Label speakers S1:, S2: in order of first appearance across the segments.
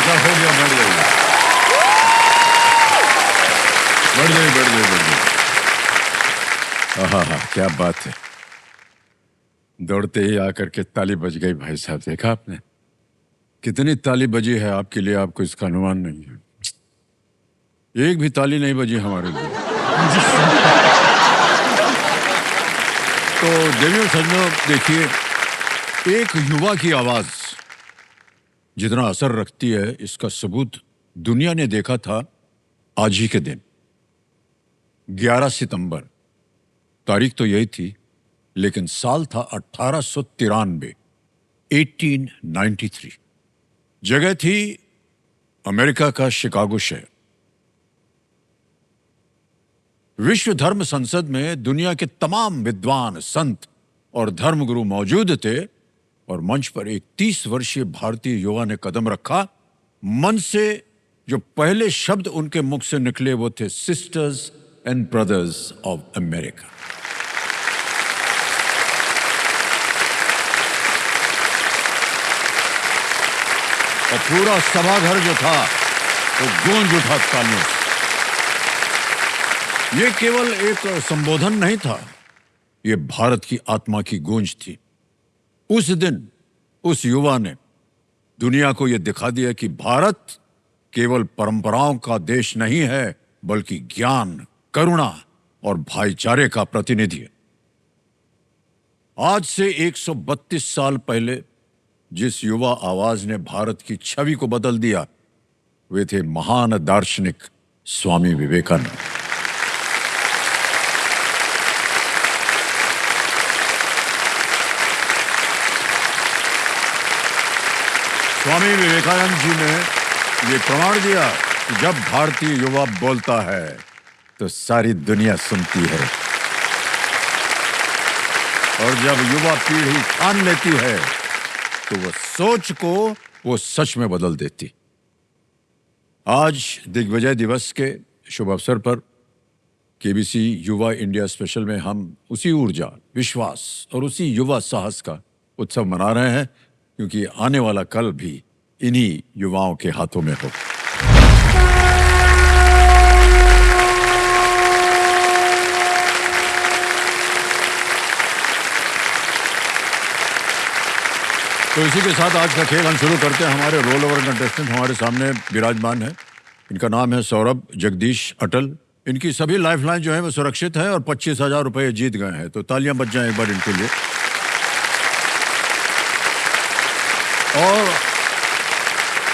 S1: ऐसा हो गया, बढ़ जाइए, बढ़ जाइए, बढ़ जाइए, बढ़ जाइए। हाँ, क्या बात है। दौड़ते ही आकर के ताली बज गई भाई साहब, देखा आपने कितनी ताली बजी है आपके लिए, आपको इसका अनुमान नहीं है। एक भी ताली नहीं बजी हमारे लिए। तो देवियों सज्जनों, देखिए, एक युवा की आवाज जितना असर रखती है, इसका सबूत दुनिया ने देखा था आज ही के दिन। 11 सितंबर तारीख तो यही थी, लेकिन साल था 1893, 1893। जगह थी अमेरिका का शिकागो शहर। विश्व धर्म संसद में दुनिया के तमाम विद्वान, संत और धर्मगुरु मौजूद थे और मंच पर एक 30 वर्षीय भारतीय युवा ने कदम रखा। मन से जो पहले शब्द उनके मुख से निकले वो थे sisters and brothers of America. और पूरा सभाघर जो था वो गूंज उठा तालियों से। ये केवल एक संबोधन नहीं था, ये भारत की आत्मा की गूंज थी। उस दिन उस युवा ने दुनिया को यह दिखा दिया कि भारत केवल परंपराओं का देश नहीं है, बल्कि ज्ञान, करुणा और भाईचारे का प्रतिनिधि है। आज से 132 साल पहले जिस युवा आवाज ने भारत की छवि को बदल दिया, वे थे महान दार्शनिक स्वामी विवेकानंद। स्वामी विवेकानंद जी ने ये प्रमाण दिया कि जब भारतीय युवा बोलता है तो सारी दुनिया सुनती है, और जब युवा पीढ़ी ठान लेती है तो वो सोच को वो सच में बदल देती। आज दिग्विजय दिवस के शुभ अवसर पर केबीसी युवा इंडिया स्पेशल में हम उसी ऊर्जा, विश्वास और उसी युवा साहस का उत्सव मना रहे हैं, क्योंकि आने वाला कल भी इन्हीं युवाओं के हाथों में हो। तो इसी के साथ आज का खेल हम शुरू करते हैं। हमारे रोल ओवर कंटेस्टेंट हमारे सामने विराजमान है। इनका नाम है सौरभ जगदीश अटल। इनकी सभी लाइफलाइन जो है वो सुरक्षित है और 25,000 रुपए जीत गए हैं, तो तालियां बज जाएं एक बार इनके लिए।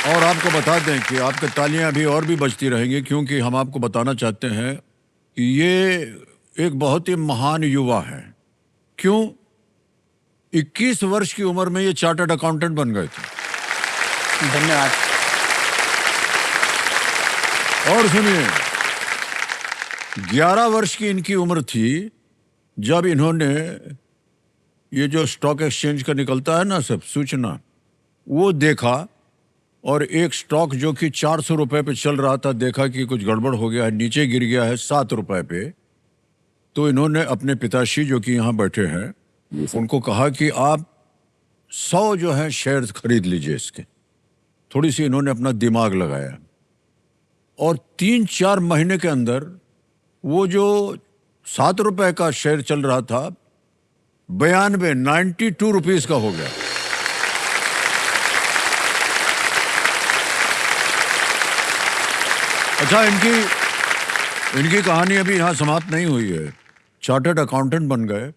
S1: और आपको बता दें कि आपकी तालियां अभी और भी बजती रहेंगी, क्योंकि हम आपको बताना चाहते हैं कि ये एक बहुत ही महान युवा है। क्यों? 21 वर्ष की उम्र में ये चार्टर्ड अकाउंटेंट बन गए थे।
S2: धन्यवाद।
S1: और सुनिए, 11 वर्ष की इनकी उम्र थी जब इन्होंने ये जो स्टॉक एक्सचेंज का निकलता है ना सब सूचना, वो देखा, और एक स्टॉक जो कि 400 रुपए पे चल रहा था, देखा कि कुछ गड़बड़ हो गया है, नीचे गिर गया है 7 रुपए पे। तो इन्होंने अपने पिताश्री जो कि यहाँ बैठे हैं उनको कहा कि आप 100 जो है शेयर्स खरीद लीजिए इसके। थोड़ी सी इन्होंने अपना दिमाग लगाया और 3-4 महीने के अंदर वो जो 7 रुपए का शेयर चल रहा था 92 रुपीस का हो गया। अच्छा, इनकी कहानी अभी यहाँ समाप्त नहीं हुई है। चार्टर्ड अकाउंटेंट बन गए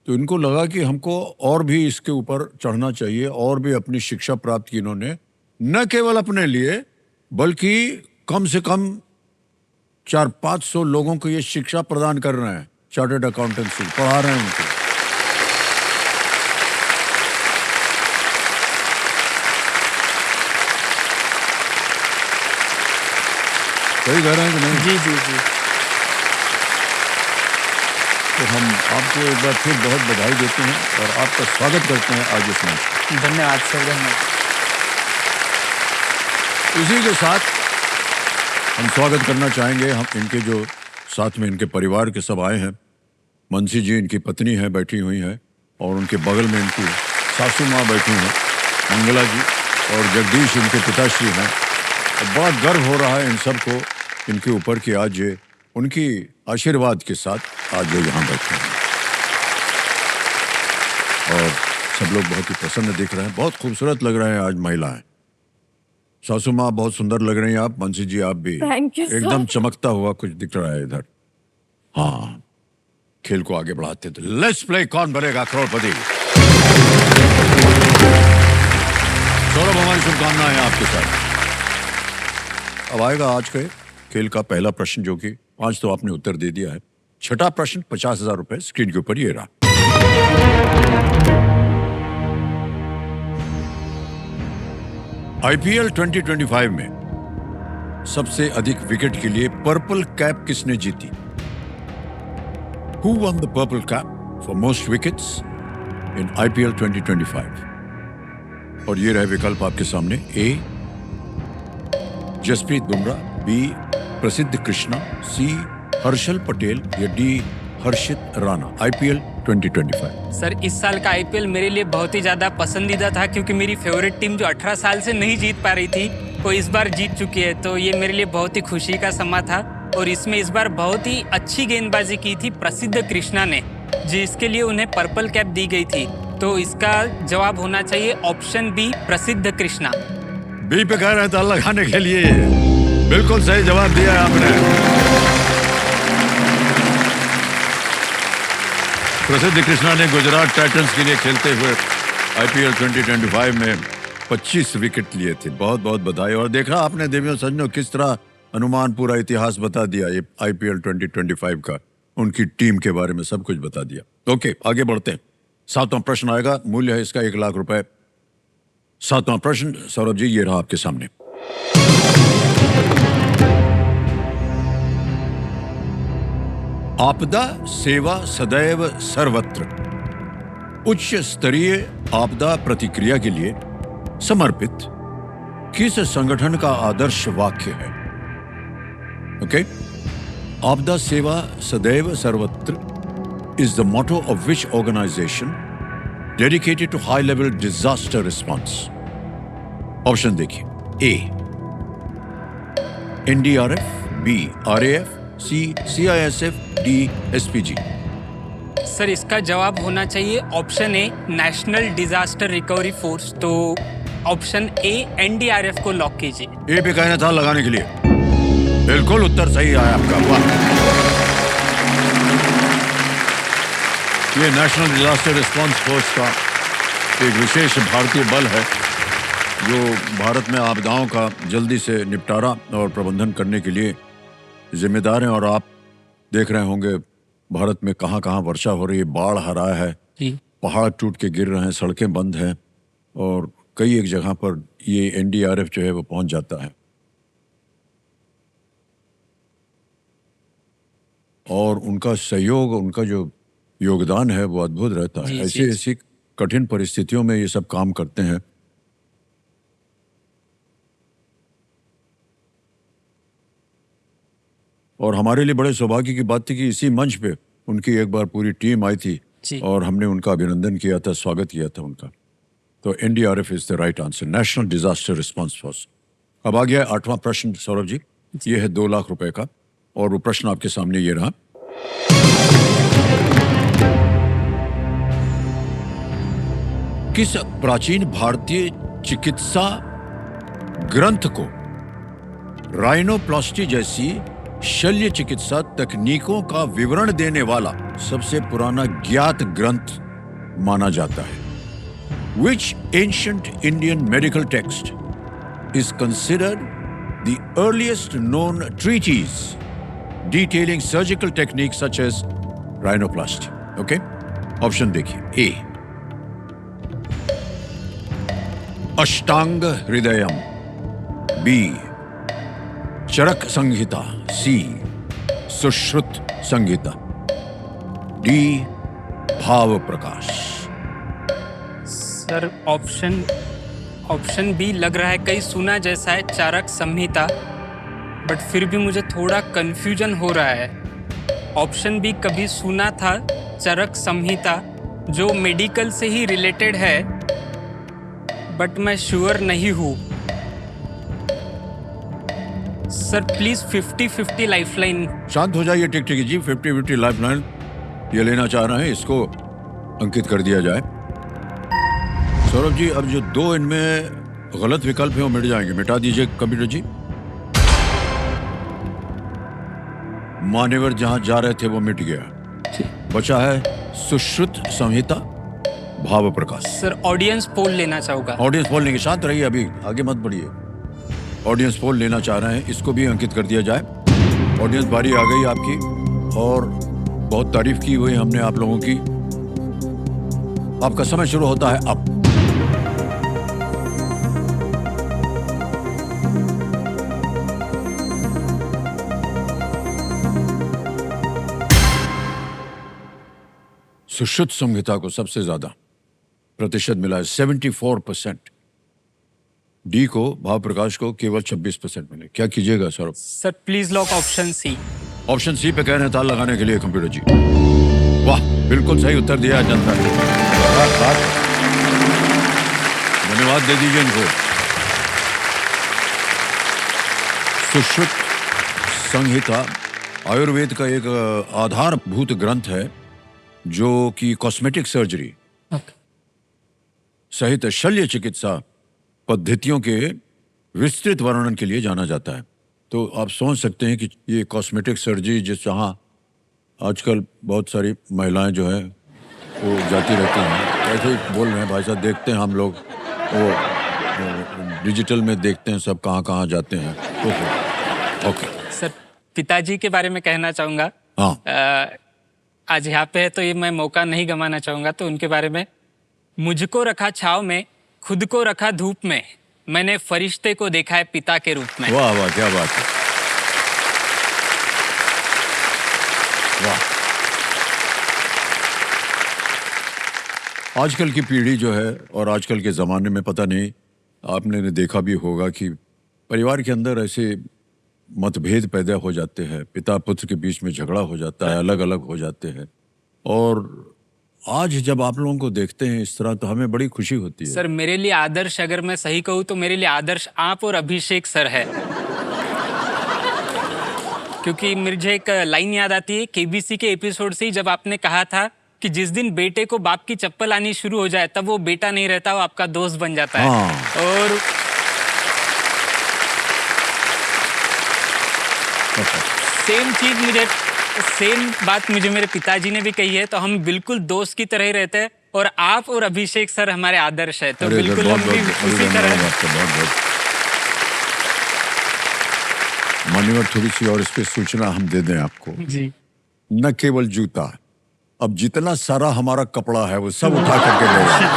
S1: तो इनको लगा कि हमको और भी इसके ऊपर चढ़ना चाहिए, और भी अपनी शिक्षा प्राप्त की इन्होंने, न केवल अपने लिए बल्कि कम से कम 400-500 लोगों को ये शिक्षा प्रदान कर रहे हैं। चार्टर्ड अकाउंटेंसी पढ़ा रहे हैं उनको। सही कह रहे हैं कि नहीं?
S2: जी जी जी।
S1: तो हम आपको एक बार फिर बहुत बधाई देते हैं और आपका स्वागत करते हैं आज इस मंच।
S2: धन्यवाद सर, धन्यवाद।
S1: इसी के साथ हम स्वागत करना चाहेंगे हम इनके जो साथ में इनके परिवार के सब आए हैं। मनसी जी इनकी पत्नी है, बैठी हुई हैं, और उनके बगल में इनकी सासू माँ बैठी हैं, मंगला जी, और जगदीश इनके पिताश्री हैं, और बड़ा गर्व हो रहा है इन सबको इनके ऊपर कि आज ये उनकी आशीर्वाद के साथ आज वो यहाँ बैठे हैं और सब लोग बहुत ही प्रसन्न दिख रहे हैं, बहुत खूबसूरत लग रहे हैं आज महिलाएं। सासू माँ बहुत सुंदर लग रही हैं आप, बंसी जी आप भी
S3: Thank you, sir.
S1: एकदम चमकता हुआ कुछ दिख रहा है इधर। हाँ, खेल को आगे बढ़ाते तो लेट्स प्ले कौन बनेगा करोड़पति। सौरभ, हमारी शुभकामनाएं आपके साथ। अब आएगा आज के खेल का पहला प्रश्न, जो कि 5 तो आपने उत्तर दे दिया है। छठा प्रश्न 50,000 रुपए स्क्रीन के ऊपर ये रहा। आईपीएल 2025 में सबसे अधिक विकेट के लिए पर्पल कैप किसने जीती? Who won the purple cap for most wickets in IPL 2025? और ये रहे विकल्प आपके सामने। ए जसप्रीत बुमराह, बी प्रसिद्ध कृष्णा, सी हर्षल पटेल या डी हर्षित राणा। आईपीएल 2025।
S2: सर, इस साल का आईपीएल मेरे लिए बहुत ही ज़्यादा पसंदीदा था, क्योंकि मेरी फेवरेट टीम जो 18 साल से नहीं जीत पा रही थी वो इस बार जीत चुकी है। तो ये मेरे लिए बहुत ही खुशी का समा था और इसमें इस बार बहुत ही अच्छी गेंदबाजी की थी प्रसिद्ध कृष्णा ने, जिसके लिए उन्हें पर्पल कैप दी गई थी। तो इसका जवाब होना चाहिए ऑप्शन बी, प्रसिद्ध कृष्णा।
S1: बी पे कह रहे हैं तो लगाने के लिए बिल्कुल सही जवाब दिया है आपने। प्रसिद्ध कृष्णा ने गुजरात टाइटंस के लिए खेलते हुए आईपीएल 2025 में 25 विकेट लिए थे। बहुत बहुत बधाई। और देखा आपने देवियों सज्जनों किस तरह अनुमान पूरा इतिहास बता दिया ये आईपीएल 2025 का, उनकी टीम के बारे में सब कुछ बता दिया। ओके, आगे बढ़ते हैं। 7वां प्रश्न आएगा, मूल्य है इसका 1 लाख रुपए। 7वां प्रश्न सौरभ जी ये रहा आपके सामने। आपदा सेवा सदैव सर्वत्र उच्च स्तरीय आपदा प्रतिक्रिया के लिए समर्पित किस संगठन का आदर्श वाक्य है? ओके, आपदा सेवा सदैव सर्वत्र is the motto of which organization dedicated to high-level disaster response? Option देखिए। ए एनडीआरएफ, बी आरएएफ, सी सीआईएसएफ, डी एसपीजी।
S2: सर, इसका जवाब होना चाहिए option A, national disaster recovery force. तो ऑप्शन ए एनडीआरएफ को लॉक कीजिए।
S1: ए पे कहना था लगाने के लिए, बिल्कुल उत्तर सही आया आपका। वाह, ये नेशनल डिजास्टर रिस्पांस फोर्स का एक विशेष भारतीय बल है जो भारत में आपदाओं का जल्दी से निपटारा और प्रबंधन करने के लिए जिम्मेदार हैं। और आप देख रहे होंगे भारत में कहाँ कहाँ वर्षा हो रही है, बाढ़ आ रहा है, पहाड़ टूट के गिर रहे हैं, सड़कें बंद हैं और कई एक जगह पर ये एनडीआरएफ जो है वो पहुंच जाता है और उनका सहयोग, उनका जो योगदान है वो अद्भुत रहता है। ऐसी ऐसी कठिन परिस्थितियों में ये सब काम करते हैं। और हमारे लिए बड़े सौभाग्य की बात थी कि इसी मंच पे उनकी एक बार पूरी टीम आई थी और हमने उनका अभिनंदन किया था, स्वागत किया था उनका। तो NDRF is the right answer, national disaster response force. अब आ गया 8वां प्रश्न सौरभ जी, ये है 2 लाख रुपए का और वो प्रश्न आपके सामने ये रहा। किस प्राचीन भारतीय चिकित्सा ग्रंथ को राइनोप्लास्टी जैसी शल्य चिकित्सा तकनीकों का विवरण देने वाला सबसे पुराना ज्ञात ग्रंथ माना जाता है? Which ancient Indian medical text is considered the earliest known treatise detailing surgical techniques such as rhinoplasty? Okay? Option देखिए। ए अष्टांग हृदयम, बी चरक संहिता, सी सुश्रुत संहिता, डी भाव प्रकाश।
S2: सर, ऑप्शन बी लग रहा है, कहीं सुना जैसा है, चारक संहिता, बट फिर भी मुझे थोड़ा कंफ्यूजन हो रहा है। ऑप्शन बी कभी सुना था, चरक संहिता, जो मेडिकल से ही रिलेटेड है, बट मैं श्योर नहीं हूँ। Sir please 50-50 lifeline.
S1: शांत हो जाइए टिकटिकी जी। 50-50 लाइफलाइन ये लेना चाह रहे हैं, इसको अंकित कर दिया जाए। सौरभ जी, अब जो दो इनमें गलत विकल्प हैं वो मिट जाएंगे। मिटा दीजिए कंप्यूटर जी। मान्यवर जहां जा रहे थे वो मिट गया। बचा है सुश्रुत संहिता, भाव प्रकाश।
S2: सर ऑडियंस पोल लेना चाहूंगा।
S1: ऑडियंस पोल लेंगे। शांत रहिए, अभी आगे मत बढ़िए। ऑडियंस पोल लेना चाह रहे हैं, इसको भी अंकित कर दिया जाए। ऑडियंस बारी आ गई आपकी, और बहुत तारीफ की हुई हमने आप लोगों की। आपका समय शुरू होता है अब। सुश्रुत संहिता को सबसे ज्यादा प्रतिशत मिला है, 74%। डी को, भाव प्रकाश को केवल 26% मिले। क्या कीजिएगा Saurabh?
S2: Sir please lock option C.
S1: Option C पे कह रहे हैं ताल लगाने के लिए कंप्यूटर जी। वाह, बिल्कुल सही उत्तर दिया है जनता ने। धन्यवाद दे दीजिए इनको। सुश्रुत संहिता आयुर्वेद का एक आधारभूत ग्रंथ है, जो कि कॉस्मेटिक सर्जरी सहित शल्य चिकित्सा पद्धतियों के विस्तृत वर्णन के लिए जाना जाता है। तो आप सोच सकते हैं कि ये कॉस्मेटिक सर्जरी, जिस जहाँ आजकल बहुत सारी महिलाएं जो है वो जाती रहती हैं, ऐसे ही बोल रहे हैं भाई साहब, देखते हैं हम लोग वो डिजिटल में देखते हैं सब कहाँ कहाँ जाते हैं। तो ओके
S2: सर, पिताजी के बारे में कहना चाहूंगा।
S1: हाँ,
S2: आज यहाँ पे है तो ये मैं मौका नहीं गंवाना चाहूंगा, तो उनके बारे में। मुझको रखा छाव में, खुद को रखा धूप में, मैंने फरिश्ते को देखा है पिता के रूप में।
S1: वाह वाह, क्या बात है, वाह। आजकल की पीढ़ी जो है, और आजकल के ज़माने में पता नहीं आपने देखा भी होगा कि परिवार के अंदर ऐसे मतभेद पैदा हो जाते हैं, पिता पुत्र के बीच में झगड़ा हो जाता है, अलग अलग हो जाते हैं। और आज जब आप लोगों को देखते हैं इस तरह, तो हमें बड़ी खुशी होती है।
S2: सर मेरे लिए आदर्श, अगर मैं सही कहूँ तो मेरे लिए आदर्श आप और अभिषेक सर है। क्योंकि मुझे एक लाइन याद आती है केबीसी के एपिसोड से ही, जब आपने कहा था कि जिस दिन बेटे को बाप की चप्पल आनी शुरू हो जाए, तब वो बेटा नहीं रहता, वो आपका दोस्त बन जाता है।
S1: हाँ।
S2: और सेम बात मुझे मेरे पिताजी ने भी कही है। तो हम बिल्कुल दोस्त की तरह ही रहते हैं, और आप और अभिषेक सर हमारे आदर्श है। तो बिल्कुल हम भी उसी तरह।
S1: मान्यवर, थोड़ी सी और इस पे सूचना हम दे दें आपको
S2: जी।
S1: न केवल जूता, अब जितना सारा हमारा कपड़ा है वो सब उठा करके ले गए।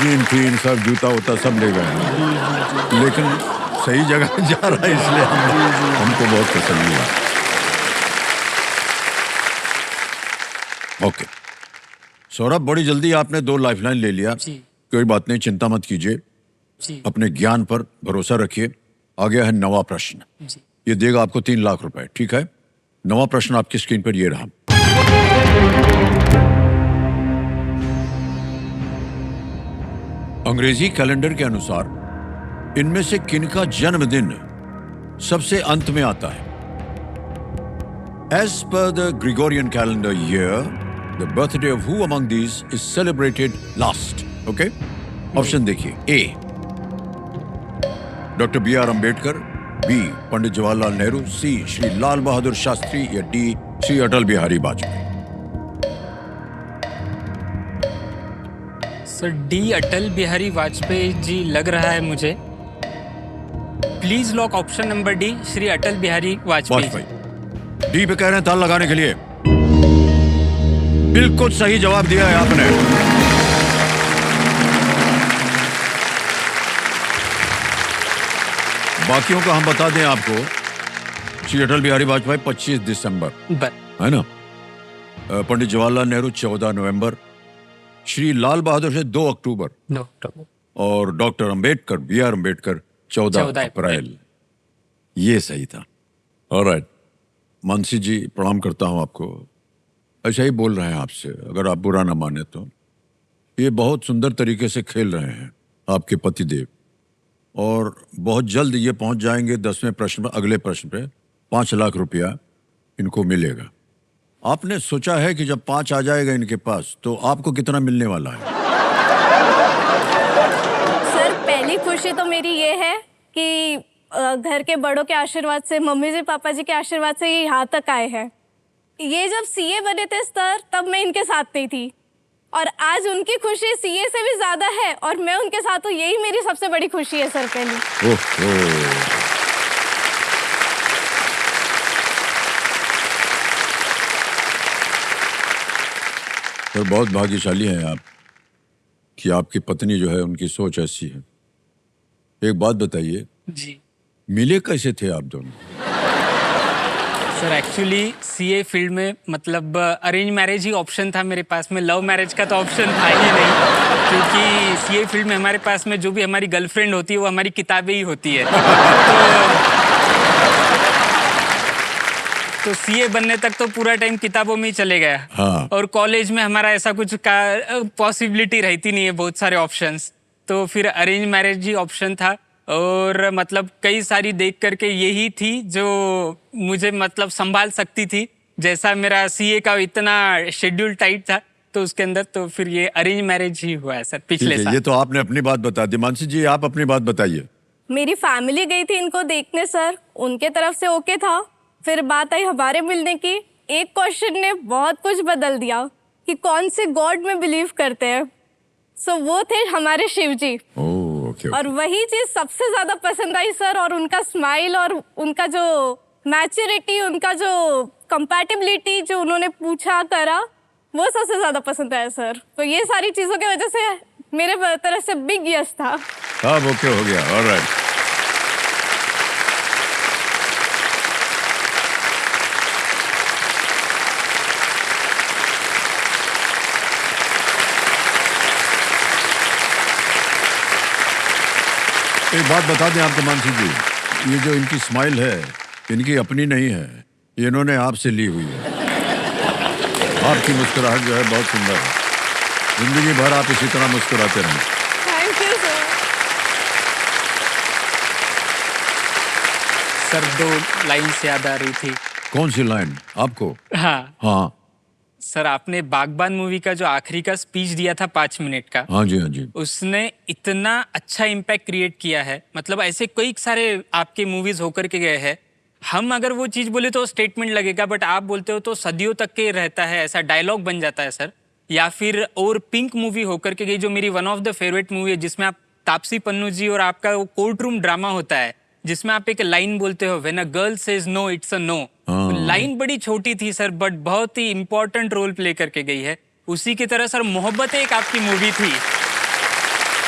S1: जीन फीन सब, जूता उता सब ले गए, लेकिन सही जगह जा रहा है, इसलिए हमको बहुत पसंद हुआ। ओके सौरभ, बड़ी जल्दी आपने 2 लाइफलाइन ले लिया। कोई बात नहीं, चिंता मत कीजिए, अपने ज्ञान पर भरोसा रखिए। आ गया है नवा प्रश्न, ये देगा आपको 3 लाख रुपए। ठीक है, नवा प्रश्न आपकी स्क्रीन पर ये रहा। अंग्रेजी कैलेंडर के अनुसार इनमें से किनका जन्मदिन सबसे अंत में आता है? As per the Gregorian calendar year, the birthday of who among these is celebrated last? Okay? Option देखिए। A, doctor B R Ambedkar, B Pandit Jawaharlal Nehru, C Shri Lal Bahadur Shastri, या D Shri Atal Bihari Vajpayee.
S2: Sir D Atal Bihari Vajpayee ji लग रहा है मुझे। Please lock option number D, Shri Atal Bihari Vajpayee.
S1: D पे कह रहे हैं ताल लगाने के लिए। बिल्कुल सही जवाब दिया है आपने। बाकियों का हम बता दें आपको, श्री अटल बिहारी वाजपेयी 25 दिसंबर है ना, पंडित जवाहरलाल नेहरू 14 नवंबर, श्री लाल बहादुर से 2 अक्टूबर, और doctor Ambedkar, B R Ambedkar 14 अप्रैल। ये सही था। ऑलराइट, मानसी जी प्रणाम करता हूं आपको। ऐसा ही बोल रहे हैं आपसे, अगर आप बुरा ना माने तो। ये बहुत सुंदर तरीके से खेल रहे हैं आपके पतिदेव। और बहुत जल्द ये पहुंच जाएंगे 10वें प्रश्न में, अगले प्रश्न पे 5 लाख रुपया इनको मिलेगा। आपने सोचा है कि जब 5 आ जाएगा इनके पास तो आपको कितना मिलने वाला है?
S3: सर पहली खुशी तो मेरी ये है कि घर के बड़ों के आशीर्वाद से, मम्मी जी पापा जी के आशीर्वाद से ये यहाँ तक आए हैं। ये जब सीए बने थे सर, तब मैं इनके साथ नहीं थी, और आज उनकी खुशी सीए से भी ज्यादा है और मैं उनके साथ हूँ। यही मेरी सबसे बड़ी खुशी है सर पहली।
S1: ओहो। सर बहुत भाग्यशाली हैं आप कि आपकी पत्नी जो है उनकी सोच ऐसी है। एक बात बताइए,
S2: जी
S1: मिले कैसे थे आप दोनों?
S2: सर, एक्चुअली सीए फील्ड में मतलब अरेंज मैरिज ही ऑप्शन था मेरे पास में, लव मैरिज का तो ऑप्शन था ही नहीं, क्योंकि सीए फील्ड में हमारे पास में जो भी हमारी गर्लफ्रेंड होती है वो हमारी किताबें ही होती है। तो सीए बनने तक तो पूरा टाइम किताबों में ही चले गया।
S1: हाँ।
S2: और कॉलेज में हमारा ऐसा कुछ का पॉसिबिलिटी रहती नहीं है, बहुत सारे ऑप्शंस, तो फिर अरेंज मैरिज ही ऑप्शन था। और मतलब कई सारी देख करके यही थी जो मुझे मतलब संभाल सकती थी। जैसा मेरा सीए का इतना शेड्यूल टाइट था तो उसके अंदर तो फिर ये अरेंज मैरिज ही हुआ है सर पिछले
S1: ठीक है,
S2: साल।
S1: ये तो आपने अपनी बात बता दी। मानसी जी आप अपनी बात बताइए।
S3: मेरी फैमिली गई थी इनको देखने सर, उनके तरफ से ओके था। फिर बात आई हमारे मिलने की। एक क्वेश्चन ने बहुत कुछ बदल दिया कि कौन से गॉड में बिलीव करते हैं। सो वो थे हमारे शिव जी।
S1: ओके।
S3: और वही चीज सबसे ज्यादा पसंद आई सर, और उनका स्माइल और उनका जो मैच्योरिटी, उनका जो कंपैटिबिलिटी जो उन्होंने पूछा करा, वो सबसे ज्यादा पसंद आया सर। तो ये सारी चीजों की वजह से मेरे तरफ से बिग यस था।
S1: अब ओके हो गया। ऑलराइट। एक बात बता दें आपको मानसी जी, ये जो इनकी स्माइल है इनकी अपनी नहीं है, ये इन्होंने आपसे ली हुई है। आपकी मुस्कुराहट जो है बहुत सुंदर है। जिंदगी भर आप इसी तरह मुस्कुराते रहें।
S3: Thank you sir.
S2: Sir 2 line से याद आ रही थी।
S1: कौन सी लाइन आपको?
S2: हाँ
S1: हाँ
S2: सर, आपने बागबान मूवी का जो आखिरी का स्पीच दिया था 5 मिनट का,
S1: हाँ जी, हाँ जी।
S2: उसने इतना अच्छा इम्पैक्ट क्रिएट किया है। मतलब ऐसे कई सारे आपके मूवीज होकर के गए हैं, हम अगर वो चीज़ बोले तो स्टेटमेंट लगेगा, बट आप बोलते हो तो सदियों तक के रहता है, ऐसा डायलॉग बन जाता है सर। या फिर और पिंक मूवी होकर के गई जो मेरी one of the favourite movie है, जिसमें आप तापसी पन्नू जी और आपका वो कोर्ट रूम ड्रामा होता है, जिसमें आप एक लाइन बोलते हो, when a girl says no it's a no. Line बड़ी छोटी थी सर, बट बहुत ही इंपॉर्टेंट रोल प्ले करके गई है। उसी की तरह सर मोहब्बत एक आपकी मूवी थी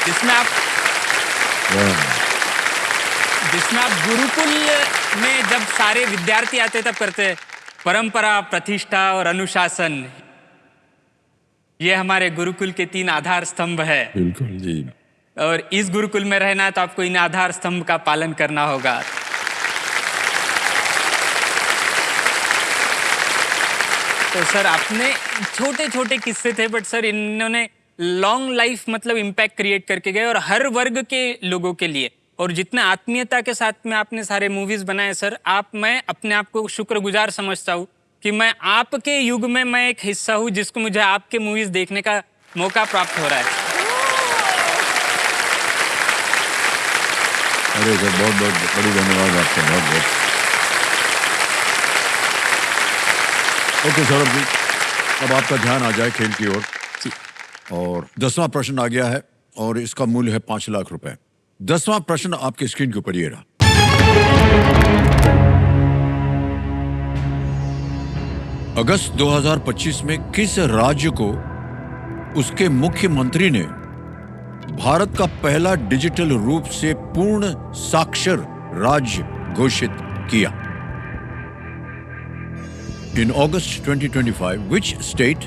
S2: जिसमें आप गुरुकुल में जब सारे विद्यार्थी आते तब करते परंपरा, प्रतिष्ठा और अनुशासन, ये हमारे गुरुकुल के 3 आधार स्तंभ है।
S1: बिल्कुल जी।
S2: और इस गुरुकुल में रहना है तो आपको इन आधार स्तंभ का पालन करना होगा। तो सर आपने छोटे छोटे किस्से थे, बट सर इन्होंने लॉन्ग लाइफ मतलब इम्पैक्ट क्रिएट करके गए और हर वर्ग के लोगों के लिए। और जितना आत्मीयता के साथ में आपने सारे मूवीज बनाए सर, मैं अपने आप को शुक्रगुजार समझता हूँ कि मैं आपके युग में मैं एक हिस्सा हूँ जिसको मुझे आपके मूवीज देखने का मौका प्राप्त हो रहा है।
S1: अरे सर बहुत बहुत बड़ी धन्यवाद आपका, बहुत बहुत। ओके सौरभ जी, अब आपका ध्यान आ जाए खेल की ओर। और 10वां प्रश्न आ गया है और इसका मूल्य है 5 लाख रुपए। 10वां प्रश्न आपकी स्क्रीन के ऊपर ये रहा। अगस्त 2025 में किस राज्य को उसके मुख्यमंत्री ने भारत का पहला डिजिटल रूप से पूर्ण साक्षर राज्य घोषित किया? In August 2025, which state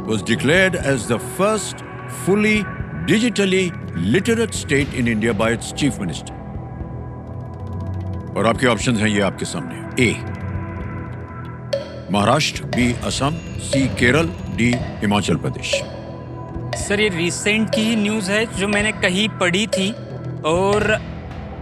S1: was declared as the first fully digitally literate state in India by its chief minister? और आपके ऑप्शन हैं ये आपके सामने। ए महाराष्ट्र, बी असम, सी केरल, डी हिमाचल प्रदेश।
S2: सर ये रिसेंट की ही न्यूज़ है जो मैंने कहीं पढ़ी थी और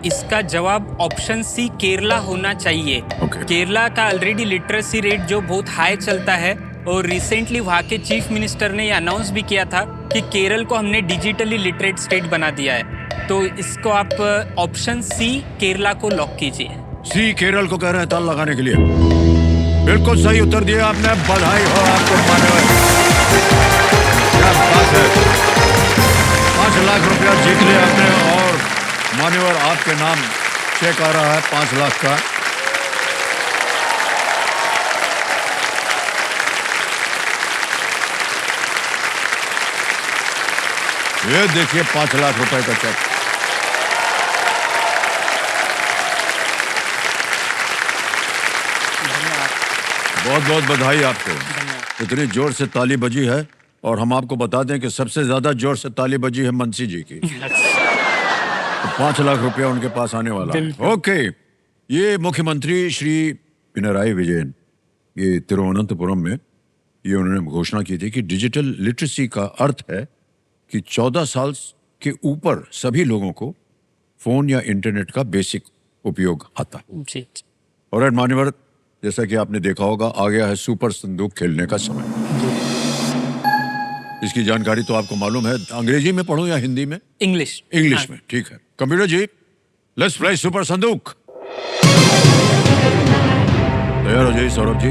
S2: इसका जवाब ऑप्शन सी केरला होना चाहिए।
S1: Okay.
S2: केरला का ऑलरेडी लिटरेसी रेट जो बहुत हाई चलता है और रिसेंटली वहाँ के चीफ मिनिस्टर ने ये अनाउंस भी किया था कि केरल को हमने डिजिटली लिटरेट स्टेट बना दिया है। तो इसको आप ऑप्शन सी केरला को लॉक कीजिए।
S1: सी केरल को कह रहे हैं ताल लगाने के लिए। बिल्कुल सही उत्तर दिया आपने, बधाई हो आपको मान्यवर। क्या बात है, 5 लाख रुपया जीत लिया आपने और मान्यवर आपके नाम चेक आ रहा है 5 लाख का। ये देखिए 5 लाख रुपए का चेक। बहुत बहुत बधाई आपको। इतनी जोर से ताली बजी है और हम आपको बता दें कि सबसे ज्यादा जोर से ताली बजी है मनसी जी की। तो 5 लाख रुपया उनके पास आने वाला है। ओके, ये मुख्यमंत्री श्री पिनराई विजयन ये तिरुवनंतपुरम में ये उन्होंने घोषणा की थी कि डिजिटल लिटरेसी का अर्थ है कि 14 साल के ऊपर सभी लोगों को फोन या इंटरनेट का बेसिक उपयोग आता है।
S2: जी।
S1: और मान्यवर, जैसा कि आपने देखा होगा, आ गया है सुपर संदूक खेलने का समय। इसकी जानकारी तो आपको मालूम है। अंग्रेजी में पढ़ूं या हिंदी में?
S2: इंग्लिश।
S1: इंग्लिश में, ठीक है। Computer ji, let's play super Sandook. तैयार हो जाइए सौरभ जी।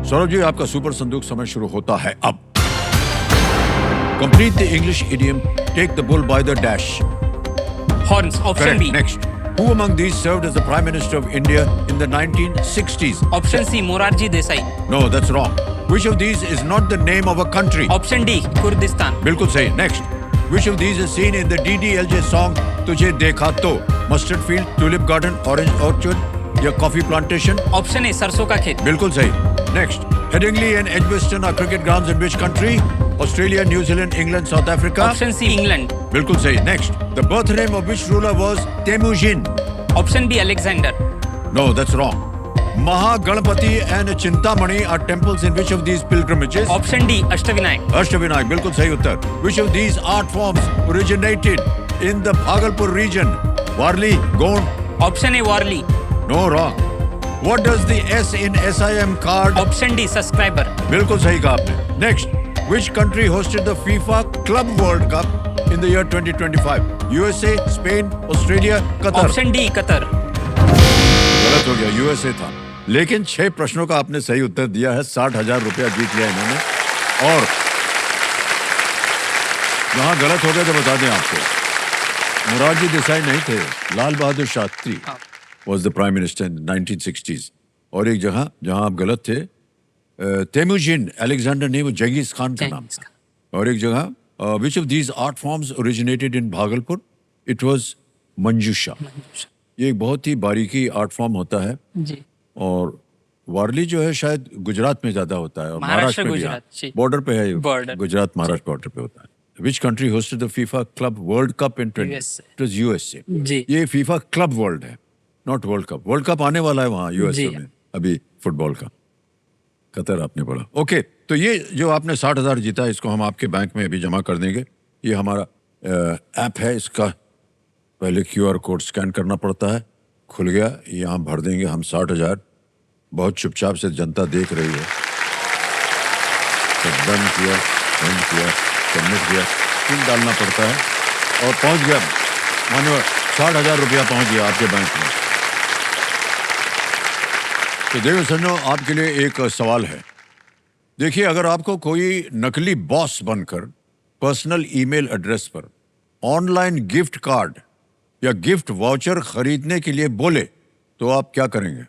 S1: सौरभ जी, आपका सुपर संदूक समय शुरू होता है अब। Complete the English idiom, take the bull by the dash.
S2: Horns, option B.
S1: Next, who among these served as the Prime Minister of India in the 1960s?
S2: Option C Morarji Desai.
S1: No, that's wrong. Which of these is not the name of a country?
S2: Option D Kurdistan.
S1: बिल्कुल सही। Next, which of these is seen in the DDLJ song तुझे देखा तो? Mustard field, tulip garden, orange orchard या coffee plantation?
S2: Option A सरसों का खेत।
S1: बिल्कुल सही। Next, Headingley and Edgbaston are cricket grounds in which country? Australia, New Zealand, England, South Africa?
S2: Option C England.
S1: बिल्कुल सही। Next, the birth name of which ruler was Temujin?
S2: Option B Alexander.
S1: No, that's wrong. Mahaganapati and Chintamani are temples in which of these pilgrimages?
S2: Option D Ashtavinayak.
S1: Ashtavinayak, बिल्कुल सही उत्तर। Which of these art forms originated in the Bhagalpur region? Warli, Gond?
S2: Option A Warli.
S1: No, wrong. What does the S in SIM card?
S2: Option D subscriber.
S1: बिल्कुल सही कहा आपने। Next, which country hosted the FIFA Club World Cup in the year 2025? USA, Spain, Australia, Qatar?
S2: Option D Qatar.
S1: गलत हो गया, USA था। लेकिन 6 प्रश्नों का आपने सही उत्तर दिया है। 60,000 रुपया जीत लिया इन्होंने। और जहां गलत हो गया तो बता दें आपको, मोरारजी देसाई नहीं थे, Lal Bahadur Shastri was the prime minister in 1960s। और एक जगह जहां आप गलत थे, तेमुजिन अलेक्जेंडर नहीं, वो जंगीज खान का नाम था। और एक जगह, which of these art forms originated in Bhagalpur? It was Manjusha. ये एक बहुत ही बारीकी आर्ट फॉर्म होता है।
S2: जी।
S1: और वारली जो है शायद गुजरात में ज्यादा होता है और महाराष्ट्र में भी।
S2: गुजरात, जी।
S1: बॉर्डर पे है ये।
S2: बॉर्डर।
S1: गुजरात महाराष्ट्र बॉर्डर पे होता है। Which country hosted the FIFA Club World Cup in 20? It was USA.
S2: जी।
S1: ये फीफा क्लब वर्ल्ड है, not World Cup. World Cup आने वाला है वहाँ यूएसए
S2: जी।
S1: में अभी फुटबॉल का। कतर आपने पढ़ा। ओके, तो ये जो आपने 60,000 जीता, इसको हम आपके बैंक में अभी जमा कर देंगे। ये हमारा ऐप है, इसका पहले QR कोड स्कैन करना पड़ता है। खुल गया, यहाँ भर देंगे हम 60,000। बहुत चुपचाप से जनता देख रही है। तो डन किया, सेंड किया, सबमिट किया, पिन डालना पड़ता है और पहुंच गया। मानो 60,000 रुपया पहुंच गया आपके बैंक में। तो देखो सन्नो, आपके लिए एक सवाल है। देखिए, अगर आपको कोई नकली बॉस बनकर पर्सनल ईमेल एड्रेस पर ऑनलाइन गिफ्ट कार्ड या गिफ्ट वाउचर खरीदने के लिए बोले तो आप क्या करेंगे?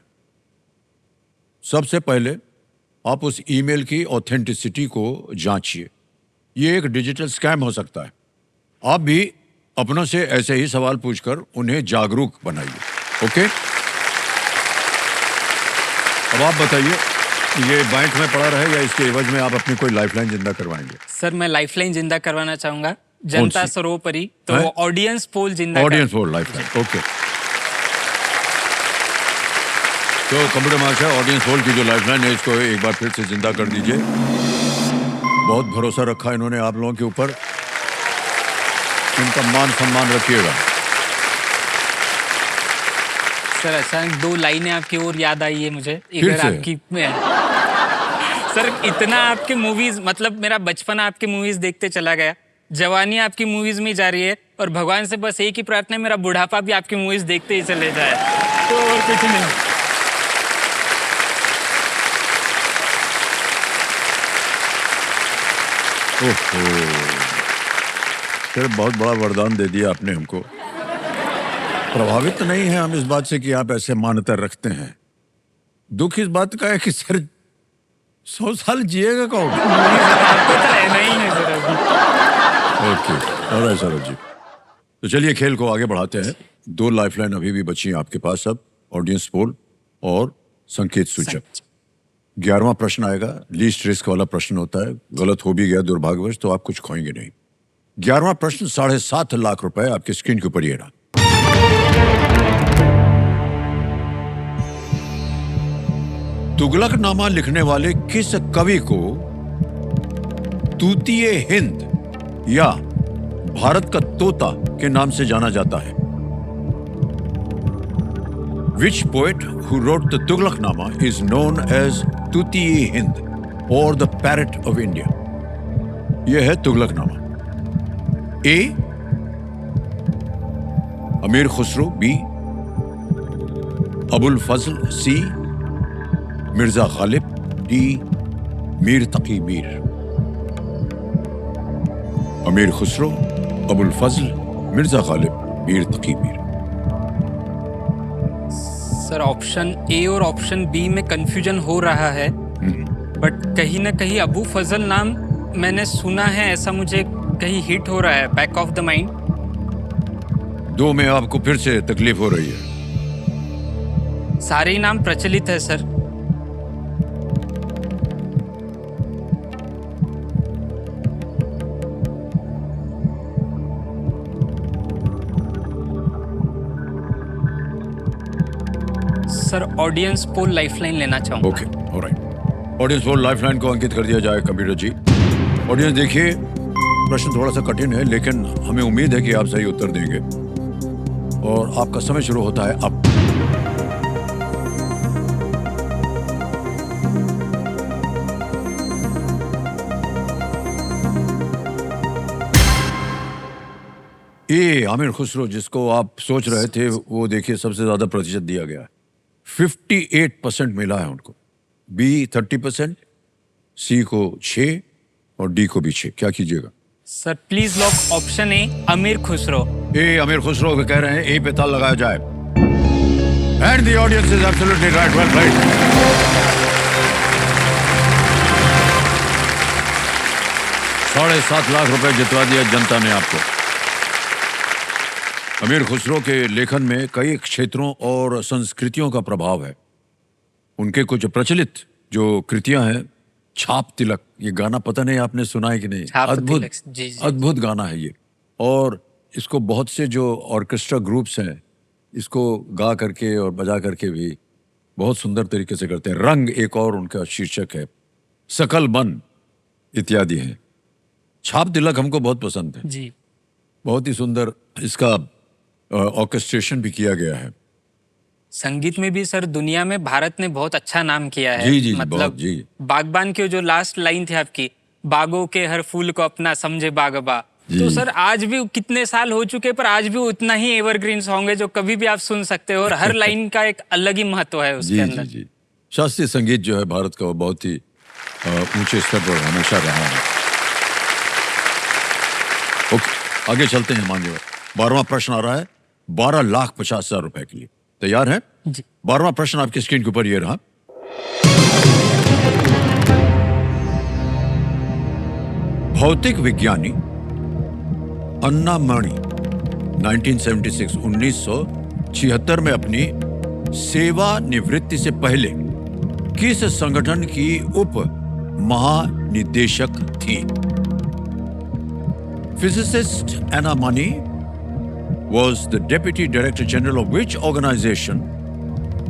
S1: सबसे पहले आप उस ईमेल की ऑथेंटिसिटी को जांचिए। ये एक डिजिटल स्कैम हो सकता है। आप भी अपनों से ऐसे ही सवाल पूछकर उन्हें जागरूक बनाइए। ओके, अब आप बताइए, ये बैंक में पड़ा रहे या इसके एवज में आप अपनी कोई लाइफलाइन जिंदा करवाएंगे?
S2: सर, मैं लाइफलाइन जिंदा करवाना चाहूंगा। जनता सरोपरी, तो ऑडियंस पोल जिंदा।
S1: Audience poll lifeline, okay. तो कंप्यूटर मास्टर, ऑडियंस पोल की जो लाइफलाइन है, इसको एक बार फिर से जिंदा कर दीजिए। बहुत भरोसा रखा इन्होंने आप लोगों के ऊपर। इनका मान सम्मान रखिएगा।
S2: सर अचानक दो लाइनें आपकी और याद आई है मुझे
S1: फिर
S2: इधर
S1: से?
S2: आपकी सर इतना आपके मूवीज मतलब मेरा बचपन आपकी मूवीज देखते चला गया, जवानी आपकी मूवीज में जा रही है और भगवान से बस एक ही प्रार्थना है मेरा बुढ़ापा भी आपकी मूवीज देखते ही चले जाए, तो और कुछ नहीं।
S1: ओहो, फिर बहुत बड़ा वरदान दे दिया आपने हमको। प्रभावित तो नहीं है हम इस बात से कि आप ऐसे मान्यता रखते हैं। दुख इस बात का है कि सर 100 साल जिएगा कौन?
S2: आपको तो रहना ही है सर अभी।
S1: Okay, alright Saurabh ji. तो चलिए खेल को आगे बढ़ाते हैं। 2 लाइफलाइन अभी भी बची हैं आपके पास। अब ऑडियंस पोल और संकेत सूचक। 11वां प्रश्न आएगा, लीस्ट रिस्क वाला प्रश्न होता है। गलत हो भी गया दुर्भाग्यवश तो आप कुछ खोएंगे नहीं। 11वां प्रश्न 7.5 लाख रुपए आपकी स्क्रीन के ऊपर ये रहा। तुगलकनामा लिखने वाले किस कवि को तूतीय हिंद या भारत का तोता के नाम से जाना जाता है? Which poet who wrote the Tughlaqnama is known as Tutiye Hind or the Parrot of India? यह है तुगलकनामा। A. अमीर खुसरो, B. अबुल फजल, C. मिर्जा गालिब, D. मीर तकी मीर। अमीर खुसरो, अबुल फजल, मिर्जा गालिब, मीर तकी मीर।
S2: सर ऑप्शन ए और ऑप्शन बी में कंफ्यूजन हो रहा है, बट कहीं ना कहीं अबू फजल नाम मैंने सुना है, ऐसा मुझे कहीं हिट हो रहा है बैक ऑफ द माइंड।
S1: 2 में आपको फिर से तकलीफ हो रही है।
S2: सारे ही नाम प्रचलित है sir. Sir audience poll lifeline लेना चाहूंगा।
S1: Okay, alright. Audience poll lifeline को अंकित कर दिया जाए कंप्यूटर जी। ऑडियंस देखिए, प्रश्न थोड़ा सा कठिन है लेकिन हमें उम्मीद है कि आप सही उत्तर देंगे और आपका समय शुरू होता है अब। ए आमिर खुसरो जिसको आप सोच रहे थे वो देखिए सबसे ज्यादा प्रतिशत दिया गया है। 58% मिला है उनको। बी 30%, सी को 6 और डी को भी 6। क्या कीजिएगा?
S2: सर प्लीज लॉक ऑप्शन ए अमीर खुसरो।
S1: ए अमीर खुसरो कह रहे हैं, ए पे ताल लगाया जाए। And the audience is absolutely right, well right. $7.5 lakh रुपए जितवा दिया जनता ने आपको। अमीर खुसरो के लेखन में कई क्षेत्रों और संस्कृतियों का प्रभाव है। उनके कुछ प्रचलित जो कृतियां हैं, छाप तिलक, ये गाना पता नहीं आपने सुना है कि नहीं? अद्भुत,
S2: जी, जी।
S1: अद्भुत गाना है ये। और इसको बहुत से जो ऑर्केस्ट्रा ग्रुप्स हैं इसको गा करके और बजा करके भी बहुत सुंदर तरीके से करते हैं। रंग एक और उनका शीर्षक है, सकल मन इत्यादि हैं। छाप तिलक हमको बहुत पसंद है,
S2: जी।
S1: बहुत ही सुंदर इसका ऑर्केस्ट्रेशन भी किया गया है।
S2: संगीत में भी सर दुनिया में भारत ने बहुत अच्छा नाम किया है।
S1: जी, जी,
S2: मतलब
S1: बहुत, जी।
S2: बागबान की जो लास्ट लाइन थी आपकी, बागों के हर फूल को अपना समझे बागबा,
S1: जी।
S2: तो सर आज भी कितने साल हो चुके पर आज भी उतना ही एवरग्रीन सॉन्ग है जो कभी भी आप सुन सकते हो और हर लाइन का एक अलग ही महत्व है उसके
S1: जी
S2: अंदर।
S1: जी जी। शास्त्रीय संगीत जो है भारत का वो बहुत ही ऊंचे स्तर पर हमेशा रहा है। ओके, आगे चलते हैं मान्यवर। 12वां प्रश्न आ रहा है 12,50,000 रुपए के लिए। तैयार है?
S2: जी।
S1: 12वां प्रश्न आपकी स्क्रीन के ऊपर ये रहा। भौतिक विज्ञानी अन्ना मणि 1976 में अपनी सेवानिवृत्ति से पहले किस संगठन की उप महानिदेशक थी? Physicist Anna Mani was the Deputy Director General of which organization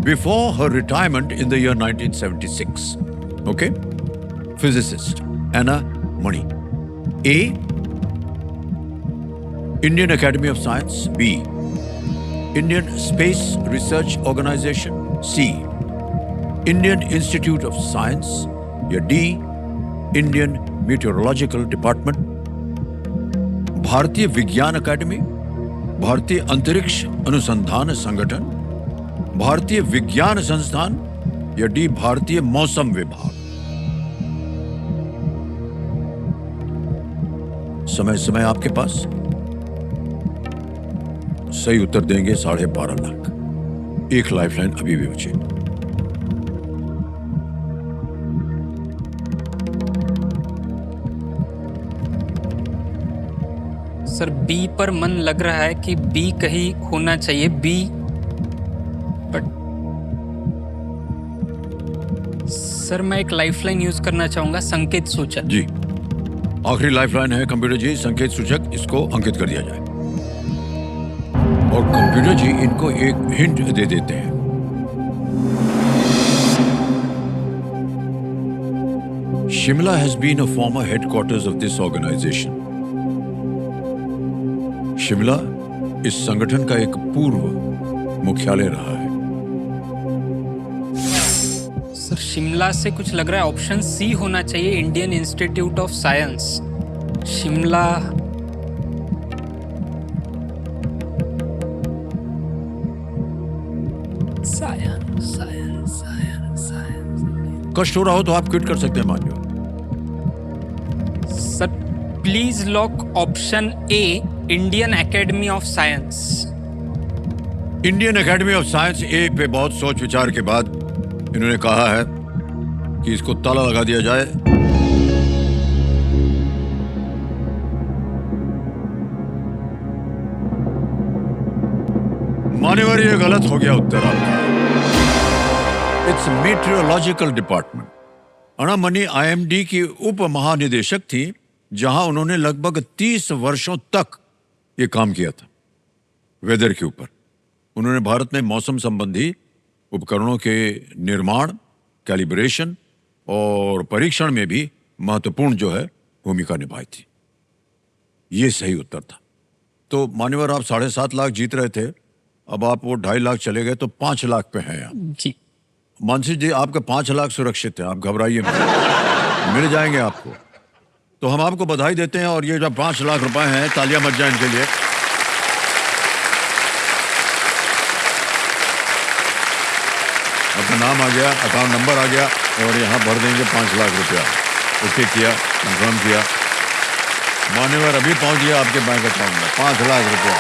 S1: before her retirement in the year 1976? Okay? Physicist Anna Mani. A. Indian Academy of Science, B. Indian Space Research Organization, C. Indian Institute of Science, या D. Indian Meteorological Department, भारतीय विज्ञान अकादमी, भारतीय अंतरिक्ष अनुसंधान संगठन, भारतीय विज्ञान संस्थान, या डी भारतीय मौसम विभाग। समय आपके पास। सही उत्तर देंगे 12.5 लाख। एक लाइफलाइन अभी भी बची।
S2: सर बी पर मन लग रहा है कि बी कहीं होना चाहिए, बी, बट सर मैं एक लाइफलाइन यूज करना चाहूंगा, संकेत सूचक।
S1: जी, आखिरी लाइफलाइन है कंप्यूटर जी, संकेत सूचक, इसको अंकित कर दिया जाए। और कंप्यूटर जी इनको एक हिंट दे देते हैं। Shimla has been a former headquarters of this organisation. Shimla इस संगठन का एक पूर्व मुख्यालय रहा है।
S2: सर शिमला से कुछ लग रहा है, ऑप्शन सी होना चाहिए, Indian institute of science. Shimla,
S1: कष्ट हो रहा हो तो आप क्विट कर सकते हैं, मान लो।
S2: Sir please lock option A, Indian Academy of Science.
S1: Indian Academy of Science A पे बहुत सोच विचार के बाद इन्होंने कहा है कि इसको ताला लगा दिया जाए। मान्यवर, ये गलत हो गया उत्तर आपका। It's meteorological department. अणामणि आईएमडी की उप महानिदेशक थी, जहां उन्होंने लगभग 30 वर्षों तक ये काम किया था वेदर के ऊपर। उन्होंने भारत में मौसम संबंधी उपकरणों के निर्माण, कैलिब्रेशन और परीक्षण में भी महत्वपूर्ण जो है भूमिका निभाई थी। ये सही उत्तर था। तो मान्यवर, आप 7.5 लाख जीत रहे थे, अब आप वो 2.5 लाख चले गए तो 5 लाख पे हैं आप।
S2: जी
S1: मानसी जी, आपके 5 लाख सुरक्षित हैं, आप घबराइए मत, मिल जाएंगे आपको। तो हम आपको बधाई देते हैं, और ये जो 5 लाख रुपए हैं, तालियां बज जाएं इनके लिए। आपका नाम आ गया, अकाउंट नंबर आ गया, और यहाँ भर देंगे 5 लाख रुपया। ओके किया, कंफर्म किया। मान्यवर, अभी पहुंच गया आपके बैंक अकाउंट में 5 लाख रुपया,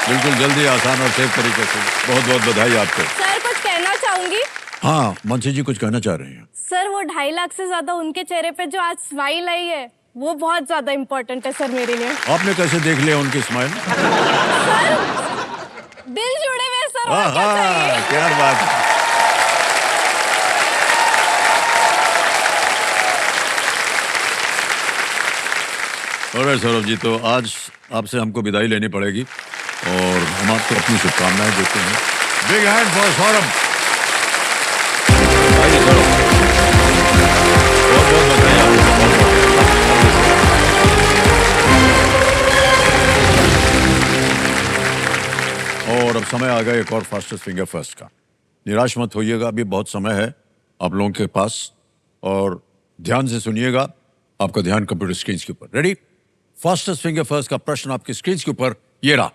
S1: बिल्कुल जल्दी, आसान और सेफ तरीके से। बहुत बहुत बधाई आपको।
S3: सर कुछ कहना चाहूंगी।
S1: हाँ, मनसी जी कुछ कहना चाह रहे हैं।
S3: सर वो 2.5 लाख से ज्यादा उनके चेहरे पे जो आज स्माइल आई है, वो बहुत ज्यादा इम्पोर्टेंट है सर मेरे लिए।
S1: आपने कैसे देख लिया उनकी स्माइल?
S3: सर दिल जुड़े हुए सर, और क्या चाहिए?
S1: क्या बात है। और सौरभ जी, तो आज आपसे हमको विदाई लेनी पड़ेगी, और हम आपको अपनी शुभकामनाएं देते हैं। Big hand for Saurabh. बहुत बहुत बधाई आपको। और अब समय आ गया एक और फास्टेस्ट फिंगर फर्स्ट का। निराश मत होइएगा, अभी बहुत समय है आप लोगों के पास, और ध्यान से सुनिएगा। आपका ध्यान कंप्यूटर स्क्रीन के ऊपर। रेडी? फास्टेस्ट फिंगर फर्स्ट का प्रश्न आपकी स्क्रीन के ऊपर ये रहा।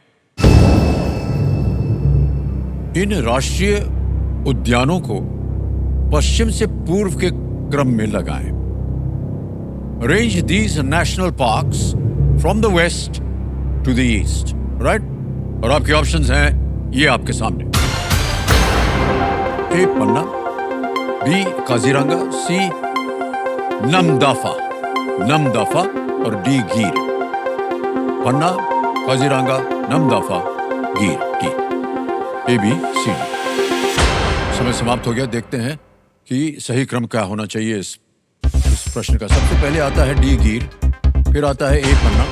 S1: इन राष्ट्रीय उद्यानों को पश्चिम से पूर्व के क्रम में लगाएं। Arrange these national parks from the west to the east. Right? और आपके ऑप्शंस हैं ये आपके सामने। ए पन्ना, बी काजीरंगा, सी नमदफा और D Gir. Panna, Kaziranga, Namdapha, Gir, D. A B C D. समय समाप्त हो गया। देखते हैं कि सही क्रम क्या होना चाहिए इस प्रश्न का। सबसे पहले आता है डी गीर, फिर आता है ए पन्ना,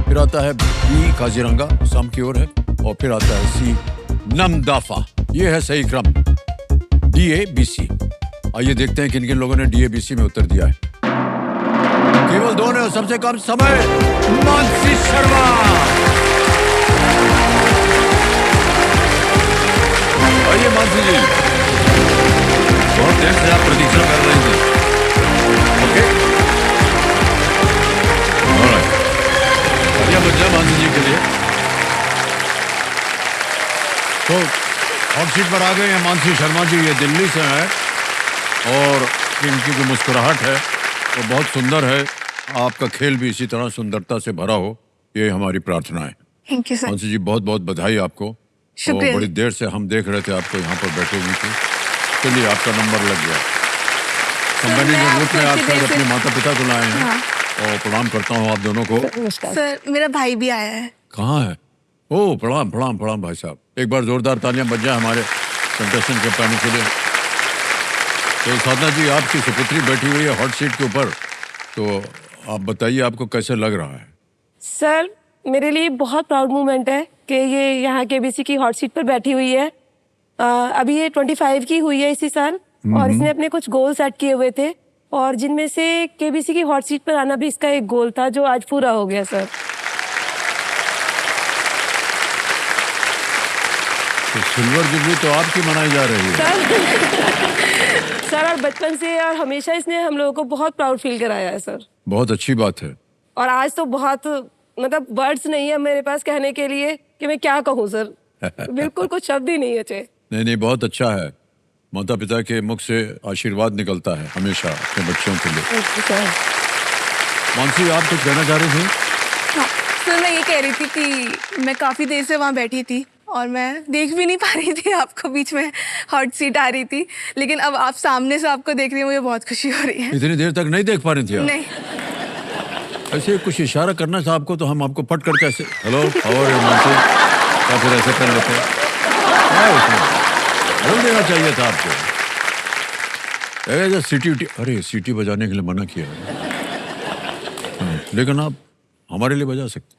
S1: फिर आता है बी काजीरंगा, शाम की ओर है, और फिर आता है सी नमदफा। ये है सही क्रम, डी ए बी सी। आइए देखते हैं किन किन लोगों ने डी ए बी सी में उत्तर दिया है। केवल 2 ने सबसे कम समय, मानसी शर्मा। आइए मानसी जी, बहुत देर से आप प्रतीक्षा कर रही थी। ओके, ऑलराइट, बढ़िया बच्चा मानसी जी के लिए। तो हॉट सीट पर आ गए हैं मानसी शर्मा जी। ये दिल्ली से हैं और इनकी जो मुस्कुराहट है वो बहुत सुंदर है। आपका खेल भी इसी तरह सुंदरता से भरा हो, ये हमारी प्रार्थना है।
S4: Thank you sir.
S1: Mansi ji, बहुत बहुत बधाई आपको।
S4: शुक्रिया।
S1: और बड़ी देर से हम देख रहे थे आपको यहाँ पर बैठे हुए थे। चलिए, आपका नंबर लग गया। कंपनी
S4: मैं
S1: के ग्रुप में
S4: आपको
S1: आप
S4: इतनी
S1: शायद
S4: देर से-
S1: अपने माता पिता को लाए हैं।
S4: हाँ।
S1: और प्रणाम करता हूँ आप दोनों को।
S4: सर मेरा भाई भी आया है।
S1: कहाँ है? ओह, प्रणाम प्रणाम प्रणाम भाई साहब। एक बार जोरदार तालियां बज जाए हमारे कंटेस्टेंट के पाने के लिए। तो साधना जी, आपकी सुपुत्री बैठी हुई है हॉट सीट के ऊपर, तो आप बताइए आपको कैसे लग रहा है?
S5: सर मेरे लिए बहुत प्राउड मोमेंट है कि ये यहाँ केबीसी की हॉट सीट पर बैठी हुई है। अभी ये 25 की हुई है इसी साल और इसने अपने कुछ गोल सेट किए हुए थे और जिनमें से केबीसी की हॉट सीट पर आना भी इसका एक गोल था जो आज पूरा हो गया सर।
S1: तो सिल्वर जुबली तो आपकी मनाई जा रही है।
S5: सर और बचपन से और हमेशा इसने हम लोगों को बहुत प्राउड फील कराया है सर।
S1: बहुत अच्छी बात है।
S5: और आज तो बहुत मतलब वर्ड्स नहीं है मेरे पास कहने के लिए कि मैं क्या कहूँ सर। बिल्कुल कुछ शब्द ही नहीं है।
S1: नहीं नहीं, बहुत अच्छा है। माता पिता के मुख से आशीर्वाद निकलता है हमेशा अपने बच्चों के लिए। मानसी, आप कुछ कहना चाह रही थी?
S4: हाँ सर, मैं ये कह रही थी कि मैं काफ़ी देर से वहाँ बैठी थी और मैं देख भी नहीं पा रही थी आपको, बीच में हॉट सीट आ रही थी, लेकिन अब आप सामने से आपको देख रही हूँ, मुझे बहुत खुशी हो रही है।
S1: इतनी देर तक नहीं देख पा रही थी आप?
S4: नहीं,
S1: ऐसे कुछ इशारा करना था आपको तो हम आपको पट करके ऐसे हेलो और मानसी, या फिर ऐसे कर लेते। क्या उसमें बोल देना चाहिए था आपको। ऐसे सीटी उटी, अरे सीटी बजाने के लिए मना किया है। हाँ, लेकिन आप हमारे लिए बजा सकते।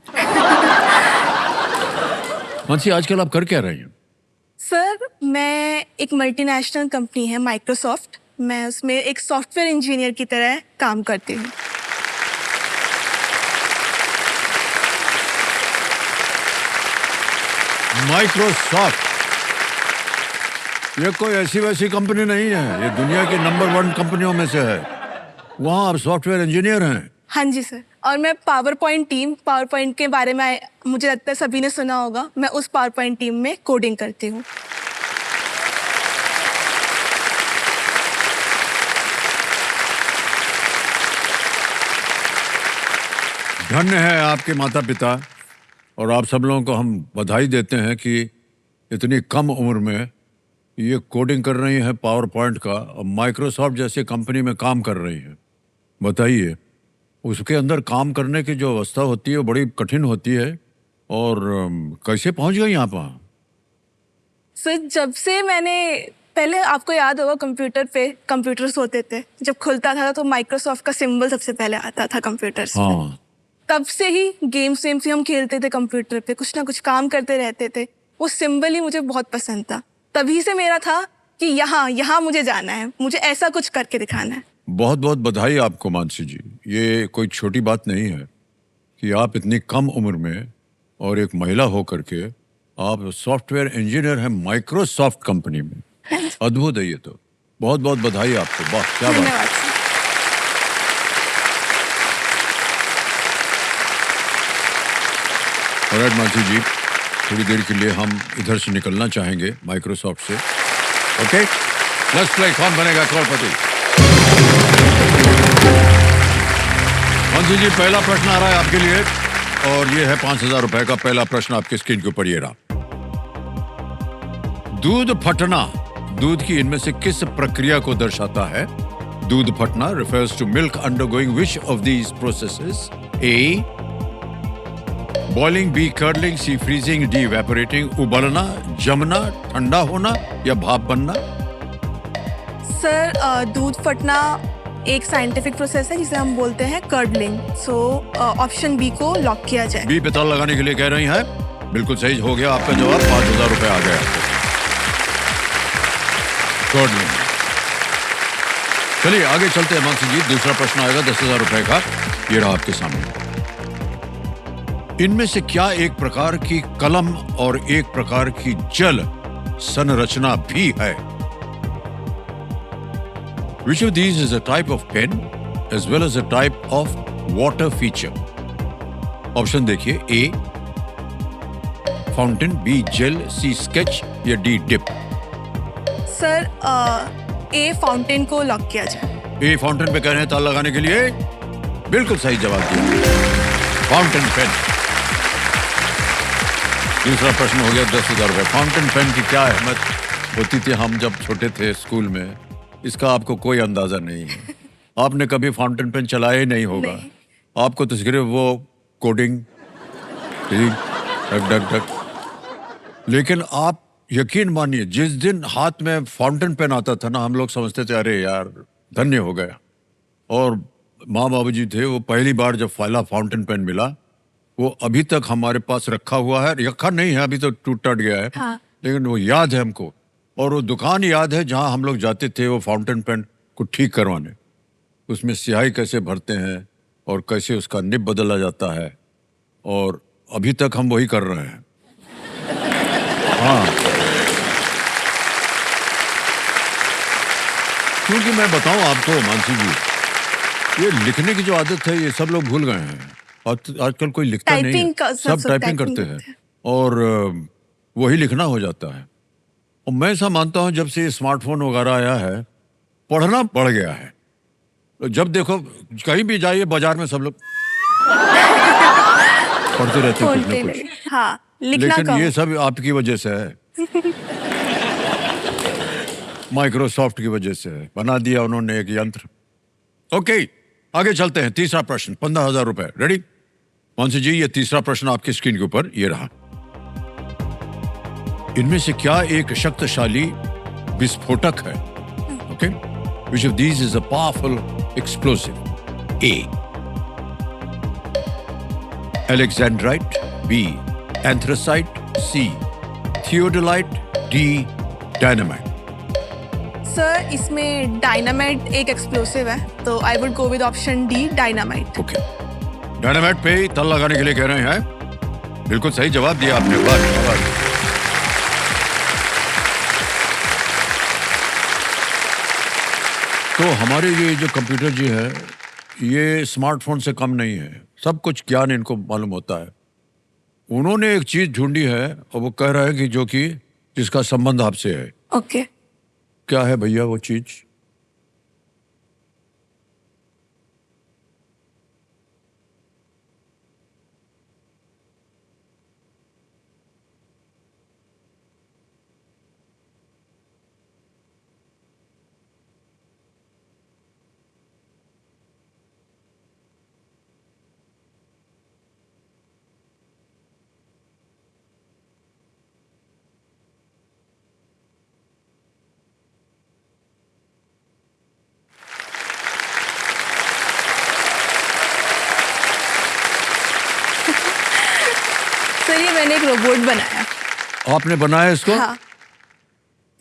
S1: मानसी, आजकल आप कर क्या रही हैं?
S4: सर मैं एक मल्टीनेशनल कंपनी है माइक्रोसॉफ्ट, मैं उसमें एक सॉफ्टवेयर इंजीनियर की तरह काम करती हूँ।
S1: माइक्रोसॉफ्ट, ये कोई ऐसी वैसी कंपनी नहीं है, ये दुनिया की नंबर 1 कंपनियों में से है। वहाँ आप सॉफ्टवेयर इंजीनियर हैं?
S4: हाँ जी सर, और मैं पावर पॉइंट के बारे में मुझे लगता है सभी ने सुना होगा। मैं उस पावर पॉइंट टीम में कोडिंग करती हूँ।
S1: धन्य है आपके माता पिता और आप सब लोगों को हम बधाई देते हैं कि इतनी कम उम्र में ये कोडिंग कर रही हैं पावर पॉइंट का और माइक्रोसॉफ्ट जैसी कंपनी में काम कर रही हैं। बताइए, उसके अंदर काम करने की जो अवस्था होती है वो बड़ी कठिन होती है और कैसे पहुंच गई यहाँ पर?
S4: सर जब से मैंने, पहले आपको याद होगा कंप्यूटर पे कंप्यूटर्स होते थे, जब खुलता था तो माइक्रोसॉफ्ट का सिंबल सबसे पहले आता था कंप्यूटर्स पे।
S1: हाँ,
S4: तब से ही गेम्स वेम्स हम खेलते थे कंप्यूटर पे, कुछ ना कुछ काम करते रहते थे। वो सिंबल ही मुझे बहुत पसंद था, तभी से मेरा था कि यहाँ मुझे जाना है, मुझे ऐसा कुछ करके दिखाना है।
S1: बहुत बहुत बधाई आपको मानसी जी। ये कोई छोटी बात नहीं है कि आप इतनी कम उम्र में और एक महिला होकर के आप सॉफ्टवेयर इंजीनियर हैं माइक्रोसॉफ्ट कंपनी में। अद्भुत है ये तो। बहुत बहुत बधाई आपको। वाह, क्या बात।
S4: धन्यवाद सर।
S1: ऑलराइट मानसी जी, थोड़ी देर के लिए हम इधर से निकलना चाहेंगे माइक्रोसॉफ्ट से। ओके, लेट्स प्ले कौन बनेगा करोड़पति। मानसी जी, पहला प्रश्न आ रहा है आपके लिए और ये है 5,000 रुपए का। पहला प्रश्न आपकी स्क्रीन के ऊपर ये रहा। दूध फटना दूध की इनमें से किस प्रक्रिया को दर्शाता है? दूध फटना refers to milk undergoing which of these processes? A. Boiling, B curdling, C freezing, D evaporating. उबलना, जमना, ठंडा होना या भाप बनना?
S4: सर दूध फटना एक साइंटिफिक प्रोसेस है जिसे हम बोलते हैं कर्डलिंग। सो ऑप्शन बी को लॉक किया जाए।
S1: बी पे ताला लगाने के लिए कह रही हैं। बिल्कुल सही हो गया आपका जवाब। 5,000 रुपए आ गए आपको। कर्डलिंग। चलिए आगे चलते हैं मानसी जी। दूसरा प्रश्न आएगा 10,000 रुपए का। ये रहा आपके सामने। इनमें से क्या एक प्रकार की कलम और एक प्रकार की जल संरचना भी है? Which of these is a type of pen as well as a type of water feature? Option देखिए, ए फाउंटेन, बी जेल, सी स्केच या डी डिप।
S4: सर ए फाउंटेन को लॉक किया जाए।
S1: ए फाउंटेन पे कह रहे हैं ताला लगाने के लिए? बिल्कुल सही जवाब दिया, फाउंटेन पेन। दूसरा प्रश्न हो गया 10,000 रुपए। फाउंटेन पेन की क्या अहमियत होती थी हम जब छोटे थे स्कूल में, इसका आपको कोई अंदाजा नहीं है। आपने कभी फाउंटेन पेन चलाया ही नहीं होगा।
S4: नहीं।
S1: आपको तो सिर्फ वो कोडिंग डक डक डक। लेकिन आप यकीन मानिए, जिस दिन हाथ में फाउंटेन पेन आता था ना, हम लोग समझते थे अरे यार धन्य हो गया। और माँ बाबूजी थे, वो पहली बार जब पहला फाउंटेन पेन मिला, वो अभी तक हमारे पास रखा हुआ है। रखा नहीं है, अभी तो टूट टट गया है।
S4: हाँ।
S1: लेकिन वो याद है हमको। और वो दुकान याद है जहाँ हम लोग जाते थे वो फाउंटेन पेन को ठीक करवाने। उसमें स्याही कैसे भरते हैं और कैसे उसका निब बदला जाता है, और अभी तक हम वही कर रहे हैं। हाँ, क्योंकि मैं बताऊं आपको मानसी जी, ये लिखने की जो आदत है ये सब लोग भूल गए हैं। आजकल कोई लिखता नहीं है,
S4: टाइपिंग का-
S1: सब
S4: सब
S1: टाइपिंग
S4: टाइपिंग
S1: करते
S4: करते
S1: हैं और वही लिखना हो जाता है। और मैं ऐसा मानता हूं जब से ये स्मार्टफोन वगैरह आया है, पढ़ना बढ़ गया है। जब देखो कहीं भी जाइए बाजार में सब लोग पढ़ते रहते हैं कुछ ना
S4: फोन
S1: कुछ।
S4: पे हाँ, लिखना
S1: लेकिन
S4: कम।
S1: ये सब आपकी वजह से है। माइक्रोसॉफ्ट की वजह से है। बना दिया उन्होंने एक यंत्र। ओके, आगे चलते हैं। तीसरा प्रश्न 15,000 रुपए। रेडी मानसी जी, ये तीसरा प्रश्न आपकी स्क्रीन के ऊपर ये रहा। इनमें से क्या एक शक्तिशाली विस्फोटक है? Okay, which of these is a powerful explosive? A alexandrite, B anthracite, C theodolite, D dynamite.
S4: Sir इसमें डायनामाइट एक एक्सप्लोसिव है, तो I would go with option D, dynamite.
S1: Okay, dynamite पे ही तल लगाने के लिए कह रहे हैं। बिल्कुल सही जवाब दिया आपने। वाह वाह। तो हमारे ये जो कंप्यूटर जी है, ये स्मार्टफोन से कम नहीं है। सब कुछ ज्ञान इनको मालूम होता है। उन्होंने एक चीज ढूंढी है और वो कह रहा है कि जो कि जिसका संबंध आपसे है।
S4: ओके।
S1: क्या है भैया वो चीज?
S4: सर ये मैंने एक रोबोट बनाया।
S1: आपने बनाया इसको?
S4: हाँ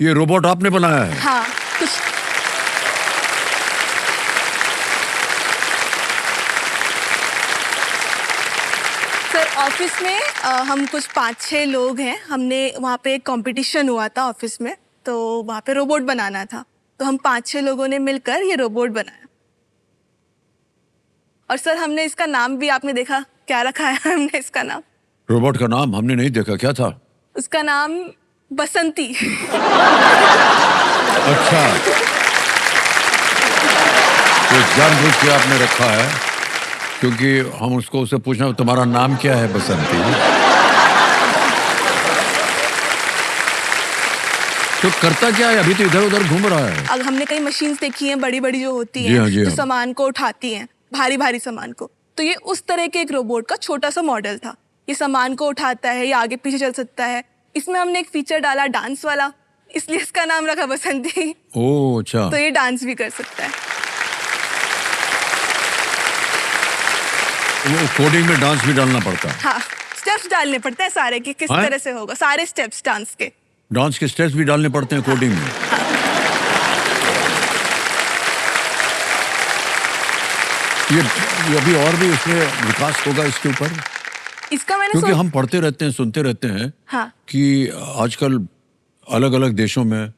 S1: ये रोबोट आपने बनाया है?
S4: हाँ, कुछ सर ऑफिस में हम कुछ 5-6 लोग हैं। हमने वहाँ पे एक कंपटीशन हुआ था ऑफिस में, तो वहाँ पे रोबोट बनाना था। तो हम 5-6 लोगों ने मिलकर ये रोबोट बनाया। और सर हमने इसका नाम भी, आपने देखा क्या रखा है हमने इसका नाम?
S1: रोबोट का नाम हमने नहीं देखा, क्या था?
S4: उसका नाम बसंती।
S1: अच्छा, तो जानबूझ के आपने रखा है क्योंकि हम उससे पूछना तुम्हारा नाम क्या है बसंती? तो करता क्या है? अभी तो इधर उधर घूम रहा है।
S4: अब हमने कई मशीन्स देखी हैं बड़ी बड़ी जो होती
S1: जी हाँ,
S4: हैं,
S1: जी
S4: जो
S1: हाँ।
S4: सामान को उठाती हैं, भारी भारी सामान को। तो ये उस तरह के एक रोबोट का छोटा सा मॉडल था। ये सामान को उठाता है, ये आगे पीछे चल सकता है। इसमें हमने एक फीचर डाला डांस वाला, इसलिए इसका नाम रखा बसंती।
S1: ओह अच्छा।
S4: तो ये डांस भी कर सकता है।
S1: वो कोडिंग में डांस भी डालना पड़ता है?
S4: हाँ, स्टेप्स डालने पड़ते हैं सारे कि किस
S1: हाँ?
S4: तरह से होगा, सारे स्टेप्स डांस के।
S1: डांस के स्टेप्स भी डालने पड़ते हैं कोडिंग में? ये अभी और भी उसमें विकास होगा इसके ऊपर,
S4: इसका मैंने
S1: क्योंकि हम पढ़ते रहते हैं, सुनते रहते हैं
S4: हाँ
S1: कि आजकल अलग अलग देशों में,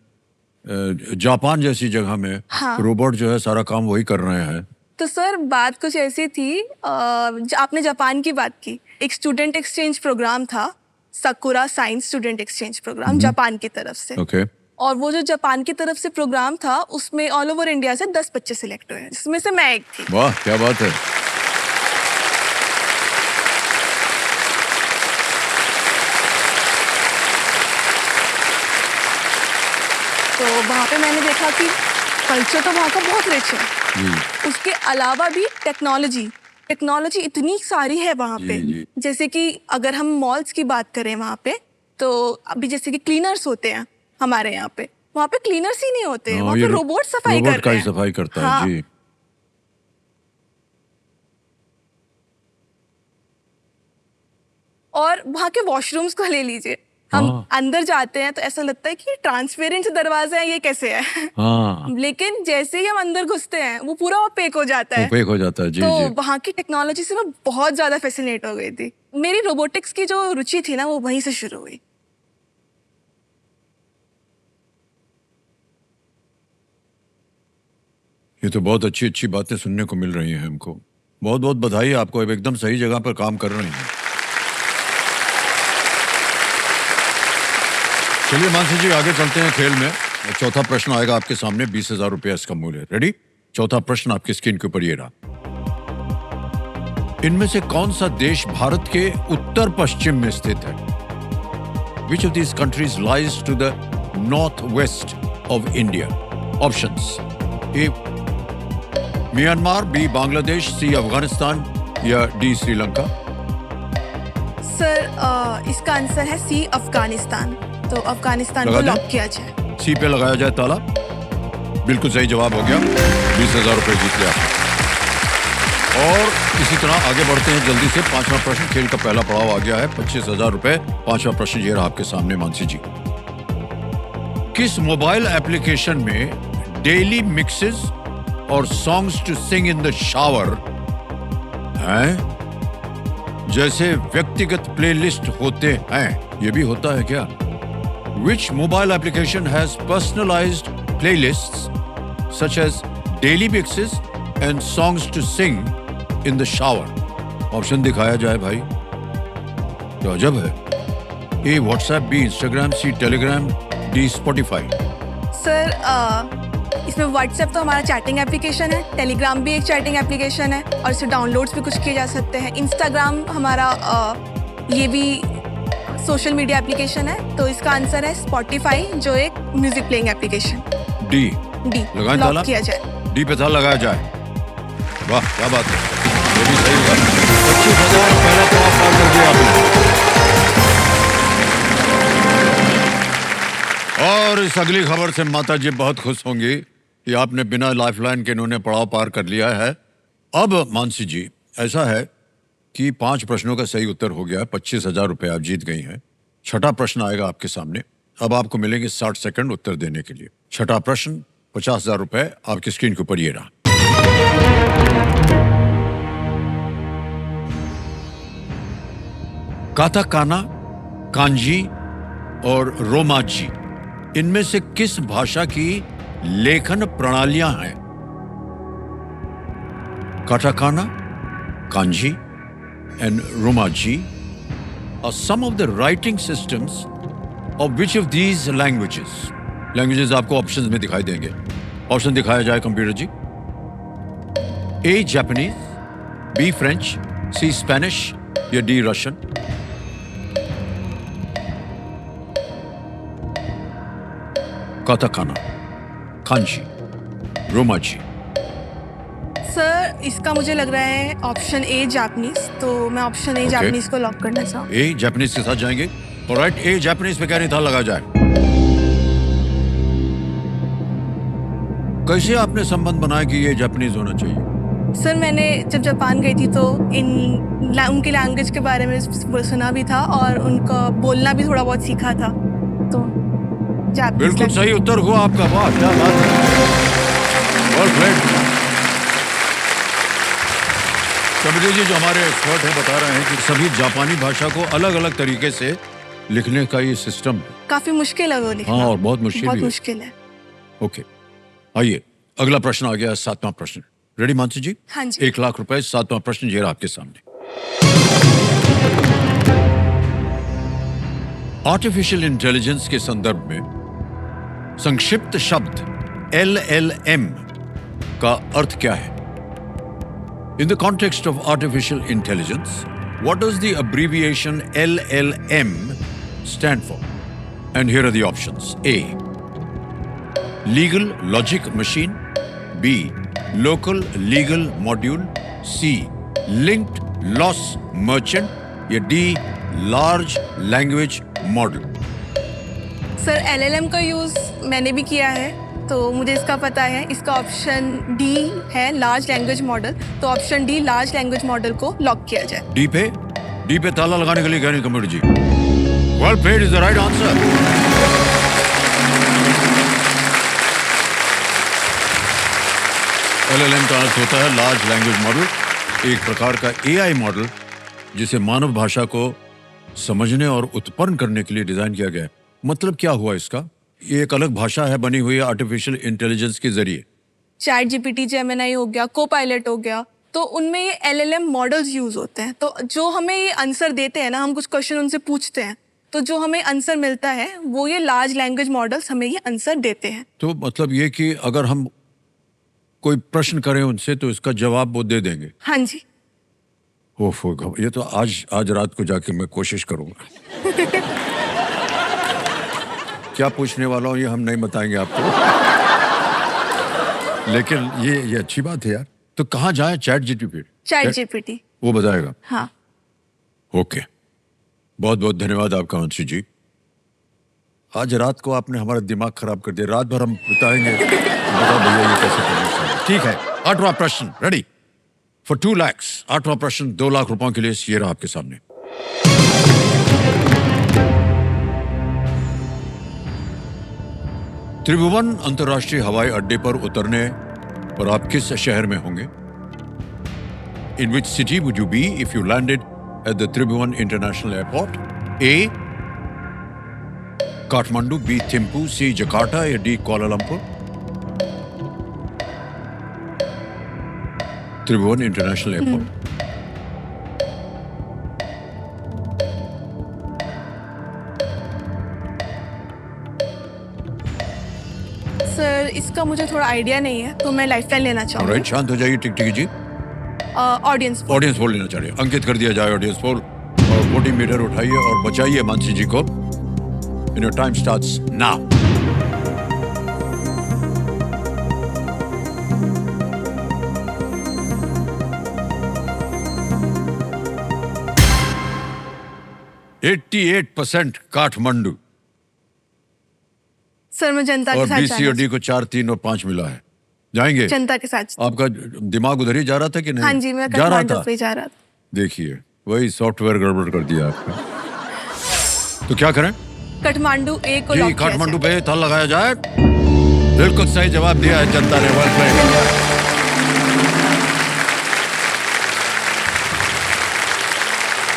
S1: जापान जैसी जगह में
S4: हाँ।
S1: रोबोट जो है सारा काम वही कर रहे हैं।
S4: तो सर बात कुछ ऐसी थी, आपने जापान की बात की, एक स्टूडेंट एक्सचेंज प्रोग्राम था, Sakura science student exchange programme Japan की तरफ से।
S1: ओके।
S4: और वो जो जापान की तरफ से प्रोग्राम था उसमें ऑल ओवर इंडिया से 10 बच्चे सिलेक्ट हुए, जिसमें से मैं एक थी।
S1: वाह, क्या बात है।
S4: तो वहाँ पे मैंने देखा कि कल्चर तो वहाँ का बहुत रिच है,
S1: जी
S4: उसके अलावा भी टेक्नोलॉजी इतनी सारी है वहाँ पे।
S1: जी।
S4: जैसे कि अगर हम मॉल्स की बात करें वहाँ पे, तो अभी जैसे कि क्लीनर्स होते हैं हमारे यहाँ पे, वहाँ पे क्लीनर्स ही नहीं होते हैं,
S1: हाँ,
S4: वहाँ
S1: ये
S4: पे रोबोट सफाई कर
S1: रोबोट का
S4: रहे
S1: ही
S4: हैं।
S1: सफाई करता
S4: हाँ।
S1: है। जी।
S4: और वहाँ के वॉशरूम्स को ले लीजिए, हम
S1: हाँ।
S4: अंदर जाते हैं तो ऐसा लगता है कि ट्रांसपेरेंट दरवाजा है, ये कैसे है।
S1: हाँ,
S4: लेकिन जैसे ही हम अंदर घुसते हैं वो पूरा ओपेक हो जाता है।
S1: ओपेक हो जाता है। जी
S4: तो
S1: जी।
S4: वहाँ की टेक्नोलॉजी से मैं बहुत ज्यादा फैसिनेट हो गई थी। मेरी रोबोटिक्स की जो रुचि थी ना, वो वहीं से शुरू हुई।
S1: ये तो बहुत अच्छी अच्छी बातें सुनने को मिल रही हैं हमको। बहुत बहुत बधाई आपको, अब एकदम सही जगह पर काम कर रही हैं। चलिए मानसी जी, आगे चलते हैं खेल में। चौथा प्रश्न आएगा आपके सामने, 20,000 रुपया इसका मूल्य। रेडी? चौथा प्रश्न आपकी स्क्रीन के ऊपर ये रहा। इनमें से कौन सा देश भारत के उत्तर पश्चिम में स्थित है? Which of these countries lies to the northwest of India? Options: A. Myanmar, B Bangladesh, सी अफगानिस्तान या डी श्रीलंका।
S4: सर इसका आंसर है सी, अफगानिस्तान। तो अफगानिस्तान को
S1: लगा दें?
S4: लॉक किया जाए।
S1: सी पे लगाया जाए ताला। बिल्कुल सही जवाब हो गया, 20,000 रुपए जीत लिया। और इसी तरह आगे बढ़ते हैं जल्दी से। पांचवा प्रश्न, खेल का पहला पड़ाव आ गया है, 25,000 रुपए। पांचवा प्रश्न ये रहा आपके सामने मानसी जी। किस मोबाइल एप्लीकेशन में डेली मिक्सेस और songs to sing in the shower हैं जैसे व्यक्तिगत प्लेलिस्ट होते हैं, ये भी होता है क्या? Which mobile application has personalized playlists such as daily mixes and songs to sing in the shower? Option दिखाया जाए भाई, तो अजब है। ए व्हाट्सएप, बी इंस्टाग्राम, सी टेलीग्राम, डी स्पॉटिफाई।
S4: सर इसमें व्हाट्सएप तो हमारा चैटिंग एप्लीकेशन है, टेलीग्राम भी एक चैटिंग एप्लीकेशन है और इससे डाउनलोड्स भी कुछ किए जा सकते हैं। इंस्टाग्राम हमारा ये भी सोशल मीडिया एप्लीकेशन है। तो इसका आंसर है स्पॉटिफाई, जो एक music playing application.
S1: D
S4: D
S1: लगाएं ताला?
S4: लॉक किया जाए।
S1: डी पे ताला लगाया जाए। वाह, क्या बात है, ये भी सही हुआ। 25,000 पहला तो आप पार कर दिया आपने। और इस अगली खबर से माता जी बहुत खुश होंगी कि आपने बिना लाइफलाइन के इन्होंने पड़ाव पार कर लिया है। अब मानसी जी, ऐसा है कि 5 प्रश्नों का सही उत्तर हो गया है, 25,000 रुपए आप जीत गई हैं। छठा प्रश्न आएगा आपके सामने। अब आपको मिलेंगे 60 सेकंड उत्तर देने के लिए। छठा प्रश्न, 50,000 रुपए आपकी स्क्रीन के ऊपर ये रहा। काताकाना, कांजी और रोमाजी, इनमें से किस भाषा की लेखन प्रणालियां हैं? काटाकाना, kanji and Romaji are some of the writing systems of which of these languages? Languages आपको ऑप्शंस में दिखाई देंगे। ऑप्शन दिखाया जाए कंप्यूटर जी। ए जापानीज, बी फ्रेंच, सी स्पेनिश या D Russian. Katakana, kanji, romaji.
S4: Sir इसका मुझे लग रहा है ऑप्शन ए जापानीज, तो मैं ऑप्शन ए जापानीज को लॉक करना चाहूँ।
S1: ए जापानीज के साथ जाएंगे। ऑलराइट, ए जापानीज पे क्या नहीं था, लगा जाए। कैसे आपने संबंध बनाया कि ये जापानीज होना चाहिए?
S4: सर मैंने जब जापान गई थी तो उनकी लैंग्वेज के बारे में सुना भी था और उनका बोलना भी थोड़ा बहुत सीखा था, तो जापानीज।
S1: बिल्कुल सही उत्तर हुआ आपका। वाह, क्या बात है, वेल प्लेड। कमरी जी, जो हमारे एक्सपर्ट हैं बता रहे हैं कि सभी जापानी भाषा को अलग अलग तरीके से लिखने का ये सिस्टम है।
S4: काफी मुश्किल है वो लिखना।
S1: हाँ, और बहुत मुश्किल
S4: बहुत
S1: भी है।
S4: मुश्किल है।
S1: ओके, आइए अगला प्रश्न आ गया, 7वां प्रश्न। रेडी मानसी जी?
S4: हाँ जी।
S1: 1 लाख रुपए, 7वां प्रश्न ये रहा आपके सामने। आर्टिफिशियल इंटेलिजेंस के संदर्भ में संक्षिप्त शब्द LLM का अर्थ क्या है? In the context of artificial intelligence, what does the abbreviation LLM stand for? And here are the options. A. Legal Logic Machine. B. Local Legal Module. C. Linked Loss Merchant. या D. Large Language Model.
S4: Sir LLM का use मैंने भी किया है, तो मुझे इसका पता है। इसका ऑप्शन डी है, लार्ज लैंग्वेज मॉडल। तो option D, large language model को लॉक किया जाए।
S1: डी पे ताला लगाने के लिए कह रही कमेटी जी। Well played is the right answer. LLM का अर्थ होता है लार्ज लैंग्वेज मॉडल, एक प्रकार का AI मॉडल जिसे मानव भाषा को समझने और उत्पन्न करने के लिए डिजाइन किया गया है। मतलब क्या हुआ इसका? ये एक अलग भाषा है बनी हुई है आर्टिफिशियल इंटेलिजेंस के जरिए।
S4: चैट जीपीटी, जेमिनाई हो गया, को पायलट हो गया, तो उनमें ये LLM मॉडल्स यूज होते हैं। तो जो हमें ये आंसर देते हैं ना, हम कुछ क्वेश्चन उनसे पूछते हैं, तो जो हमें आंसर मिलता है वो ये लार्ज लैंग्वेज मॉडल्स हमें ये आंसर देते हैं।
S1: तो मतलब ये कि अगर हम कोई प्रश्न करें उनसे तो इसका जवाब वो दे देंगे।
S4: हाँ जी।
S1: ओफो, ये तो आज रात को जाके मैं कोशिश करूंगा। क्या पूछने वाला हूं ये हम नहीं बताएंगे आपको। लेकिन ये अच्छी बात है यार। तो कहाँ जाए? चैट जीपीटी वो बताएगा।
S4: हाँ।
S1: ओके, बहुत बहुत धन्यवाद आपका अंशु जी। आज रात को आपने हमारा दिमाग खराब कर दिया। रात भर हम बताएंगे बताओ भैया ये कैसे करना। ठीक है, 8वां प्रश्न रेडी फॉर 2 लाख। 8वां प्रश्न 2 लाख रुपयों के लिए ये रहा आपके सामने। त्रिभुवन अंतर्राष्ट्रीय हवाई अड्डे पर उतरने और आप किस शहर में होंगे? In which city would you be if you landed at the Tribhuvan International Airport? A. Kathmandu. B. Thimphu. C. Jakarta. या D. Kuala Lumpur. त्रिभुवन इंटरनेशनल एयरपोर्ट।
S4: सर इसका मुझे थोड़ा आइडिया नहीं है, तो मैं लाइफलाइन लेना चाहूँगी।
S1: राइट, शांत हो जाइए टिकटिकी जी।
S4: ऑडियंस
S1: पोल लेना चाह रही है। अंकित कर दिया जाए ऑडियंस पोल और 40 मीटर उठाइए और बचाइए मानसी जी को। Your time starts now. %88 Kathmandu
S4: sir मैं जनता के
S1: और
S4: साथ
S1: BC और
S4: जाना
S1: D को 4, 3 और 5 मिला है। जाएंगे?
S4: जनता के साथ।
S1: आपका दिमाग उधर ही जा रहा था कि नहीं?
S4: हाँ जी, मैं
S1: जा रहा
S4: काठमांडू
S1: था।
S4: पे जा रहा था।
S1: देखिए वही सॉफ्टवेयर गड़बड़ कर दिया आपने। तो क्या करें?
S4: काठमांडू ए को
S1: जी,
S4: लॉक किया
S1: काठमांडू
S4: जाए।
S1: पे ताला लगाया जाए। बिल्कुल सही जवाब दिया है जनता ने। Well played.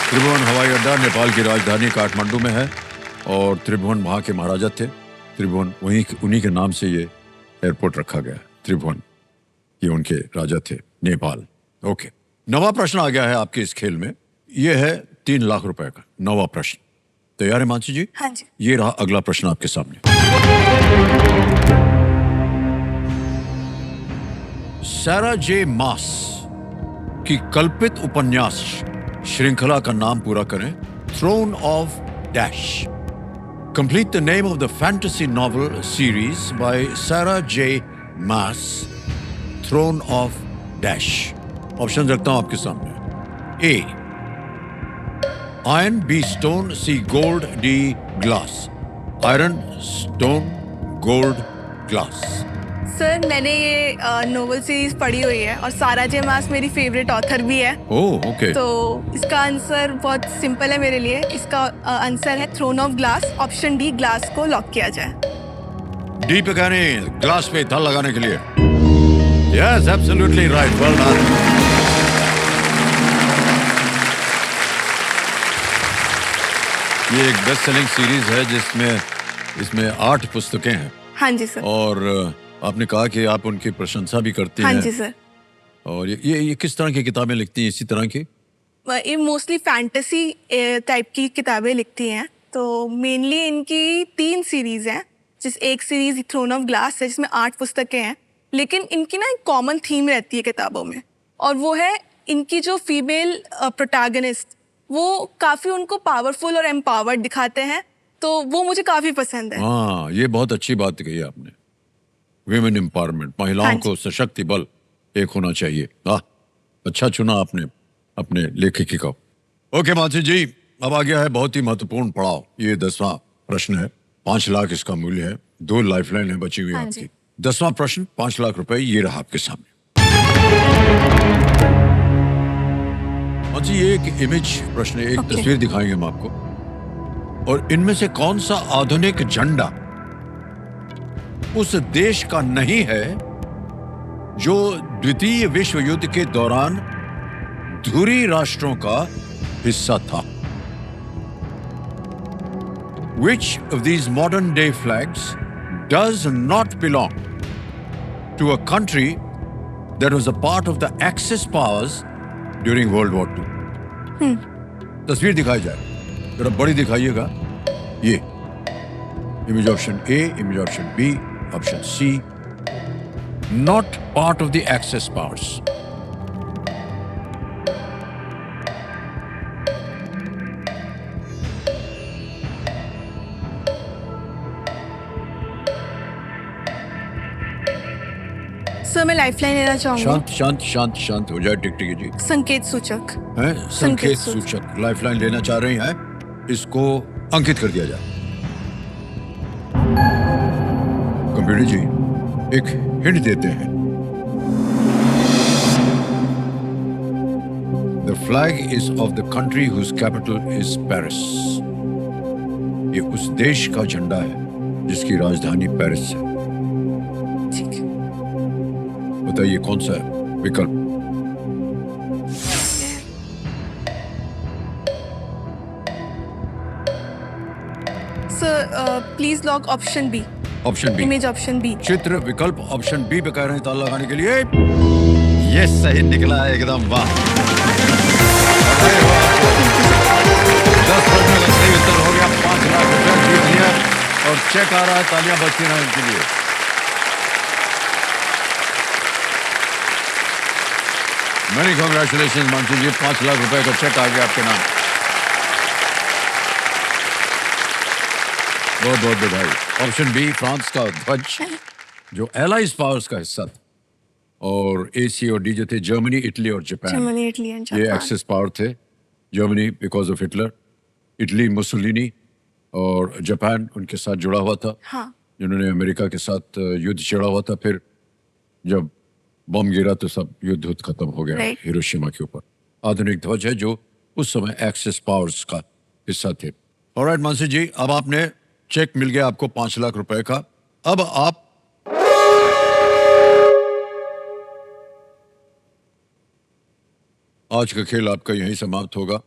S1: त्रिभुवन हवाई अड्डा नेपाल की राजधानी काठमांडू में है और त्रिभुवन वहाँ के महाराजा थे। त्रिभुवन उन्हीं के नाम से ये एयरपोर्ट रखा गया। त्रिभुवन ये उनके राजा थे, नेपाल। ओके, 9वां प्रश्न आ गया है आपके इस खेल में। ये है 3 लाख रुपए का 9वां प्रश्न। तैयार है मानसी जी?
S4: हाँ जी।
S1: ये रहा अगला प्रश्न आपके सामने। सारा जे मास की कल्पित उपन्यास श्रृंखला का नाम पूरा करें। Throne of dash. Complete the name of the fantasy novel series by Sarah J. Maas, Throne of Dash. Option रखता हूं आपके सामने। A. Iron, B. Stone, C. Gold, D. Glass. Iron, Stone, Gold, Glass.
S4: Sir मैंने ये novel series पढ़ी हुई है और सारा जे मास मेरी फेवरेट ऑथर भी है।
S1: ओह, ओके।
S4: तो इसका आंसर बहुत सिंपल है मेरे लिए। इसका आंसर है throne of glass. Option D, glass को लॉक किया जाए।
S1: डी पे कहने ग्लास पे ताला लगाने के लिए। Yes, absolutely right. Well done. ये एक बेस्ट सेलिंग सीरीज है जिसमें इसमें 8 पुस्तकें हैं
S4: हाँ जी सर।
S1: और आपने कहा कि आप उनकी प्रशंसा भी करती
S4: हाँ
S1: हैं।
S4: जी सर।
S1: और ये किस तरह की किताबें लिखती हैं, इसी तरह की?
S4: ये मोस्टली फैंटेसी टाइप की किताबें लिखती हैं। तो मेनली इनकी 3 सीरीज हैं, एक सीरीज थ्रोन ऑफ ग्लास है जिसमें 8 पुस्तकें हैं, लेकिन इनकी ना एक कॉमन थीम रहती है किताबों में, और वो है इनकी जो फीमेल प्रोटैगनिस्ट, वो काफ़ी उनको पावरफुल और एम्पावर्ड दिखाते हैं, तो वो मुझे काफ़ी पसंद है।
S1: हाँ, ये बहुत अच्छी बात कही आपने। विमेन एम्पावरमेंट, महिलाओं
S4: हाँ
S1: को सशक्ति बल एक होना चाहिए। अच्छा चुना आपने अपने लेखिकी को। ओके मानसी जी, अब आ गया है बहुत ही महत्वपूर्ण पड़ाव। ये 10वां प्रश्न है, 5 लाख इसका मूल्य है, 2 लाइफलाइन है बची हुई
S4: हाँ
S1: आपकी।
S4: जी।
S1: 10वां प्रश्न, 5 लाख रुपए, ये रहा आपके सामने। मानसी, ये एक इमेज प्रश्न है, एक
S4: Okay.
S1: तस्वीर दिखाएंगे हम आपको, और इनमें से कौन सा आधुनिक झंडा उस देश का नहीं है जो द्वितीय विश्व युद्ध के दौरान ध्रुवीय राष्ट्रों का हिस्सा था? Which of these modern day flags does not belong to a country that was a part of the Axis powers during World War II? तस्वीर दिखाई जाए, जरा बड़ी दिखाइएगा। ये image option A, image option B, option C, not part of the Axis powers.
S4: Sir मैं lifeline लेना चाहूँगा।
S1: शांत शांत शांत शांत हो जाए टिकटिकी जी।
S4: संकेत सूचक।
S1: हैं? संकेत
S4: सूचक।
S1: सूचक लाइफलाइन लेना चाह रही हैं, इसको अंकित कर दिया जाए। कंप्यूटर जी एक हिंट देते हैं। The flag is of the country whose capital is Paris. ये उस देश का झंडा है जिसकी राजधानी पेरिस है।
S4: ठीक है।
S1: बताइए कौन सा है विकल्प?
S4: Sir please lock option B,
S1: option B,
S4: image option B.
S1: चित्र विकल्प ऑप्शन बी पे कह रहे हैं ताला लगाने के लिए। ये सही निकला है एकदम, वाह। 10 प्रश्नों का सही उत्तर हो गया, 5 लाख रुपए जीत लिया और चेक आ रहा है, तालियां बजती रहें इनके लिए। मेनी कांग्रेचुलेशन मानसी जी, 5 लाख रुपए का चेक आ गया आपके नाम। बहुत बहुत बधाई। ऑप्शन बी, फ्रांस का ध्वज जो एलाइज पावर्स का हिस्सा था, और ए, सी और डी जो थे जर्मनी, इटली और जापान।
S4: जर्मनी, इटली एंड
S1: ये
S4: जापान।
S1: एक्सेस पावर थे। Germany because of Hitler, Italy Mussolini, और जापान उनके साथ जुड़ा हुआ था,
S4: हाँ।
S1: जिन्होंने अमेरिका के साथ युद्ध छेड़ा हुआ था। फिर जब बम गिरा तो सब युद्ध खत्म हो गया
S4: Right.
S1: हिरोशिमा के ऊपर। आधुनिक ध्वज है जो उस समय एक्सेस पावर्स का हिस्सा थे। ऑलराइट मानसी जी, अब आपने चेक मिल गया आपको 5 लाख रुपए का। अब आप आज का खेल आपका यहीं समाप्त होगा।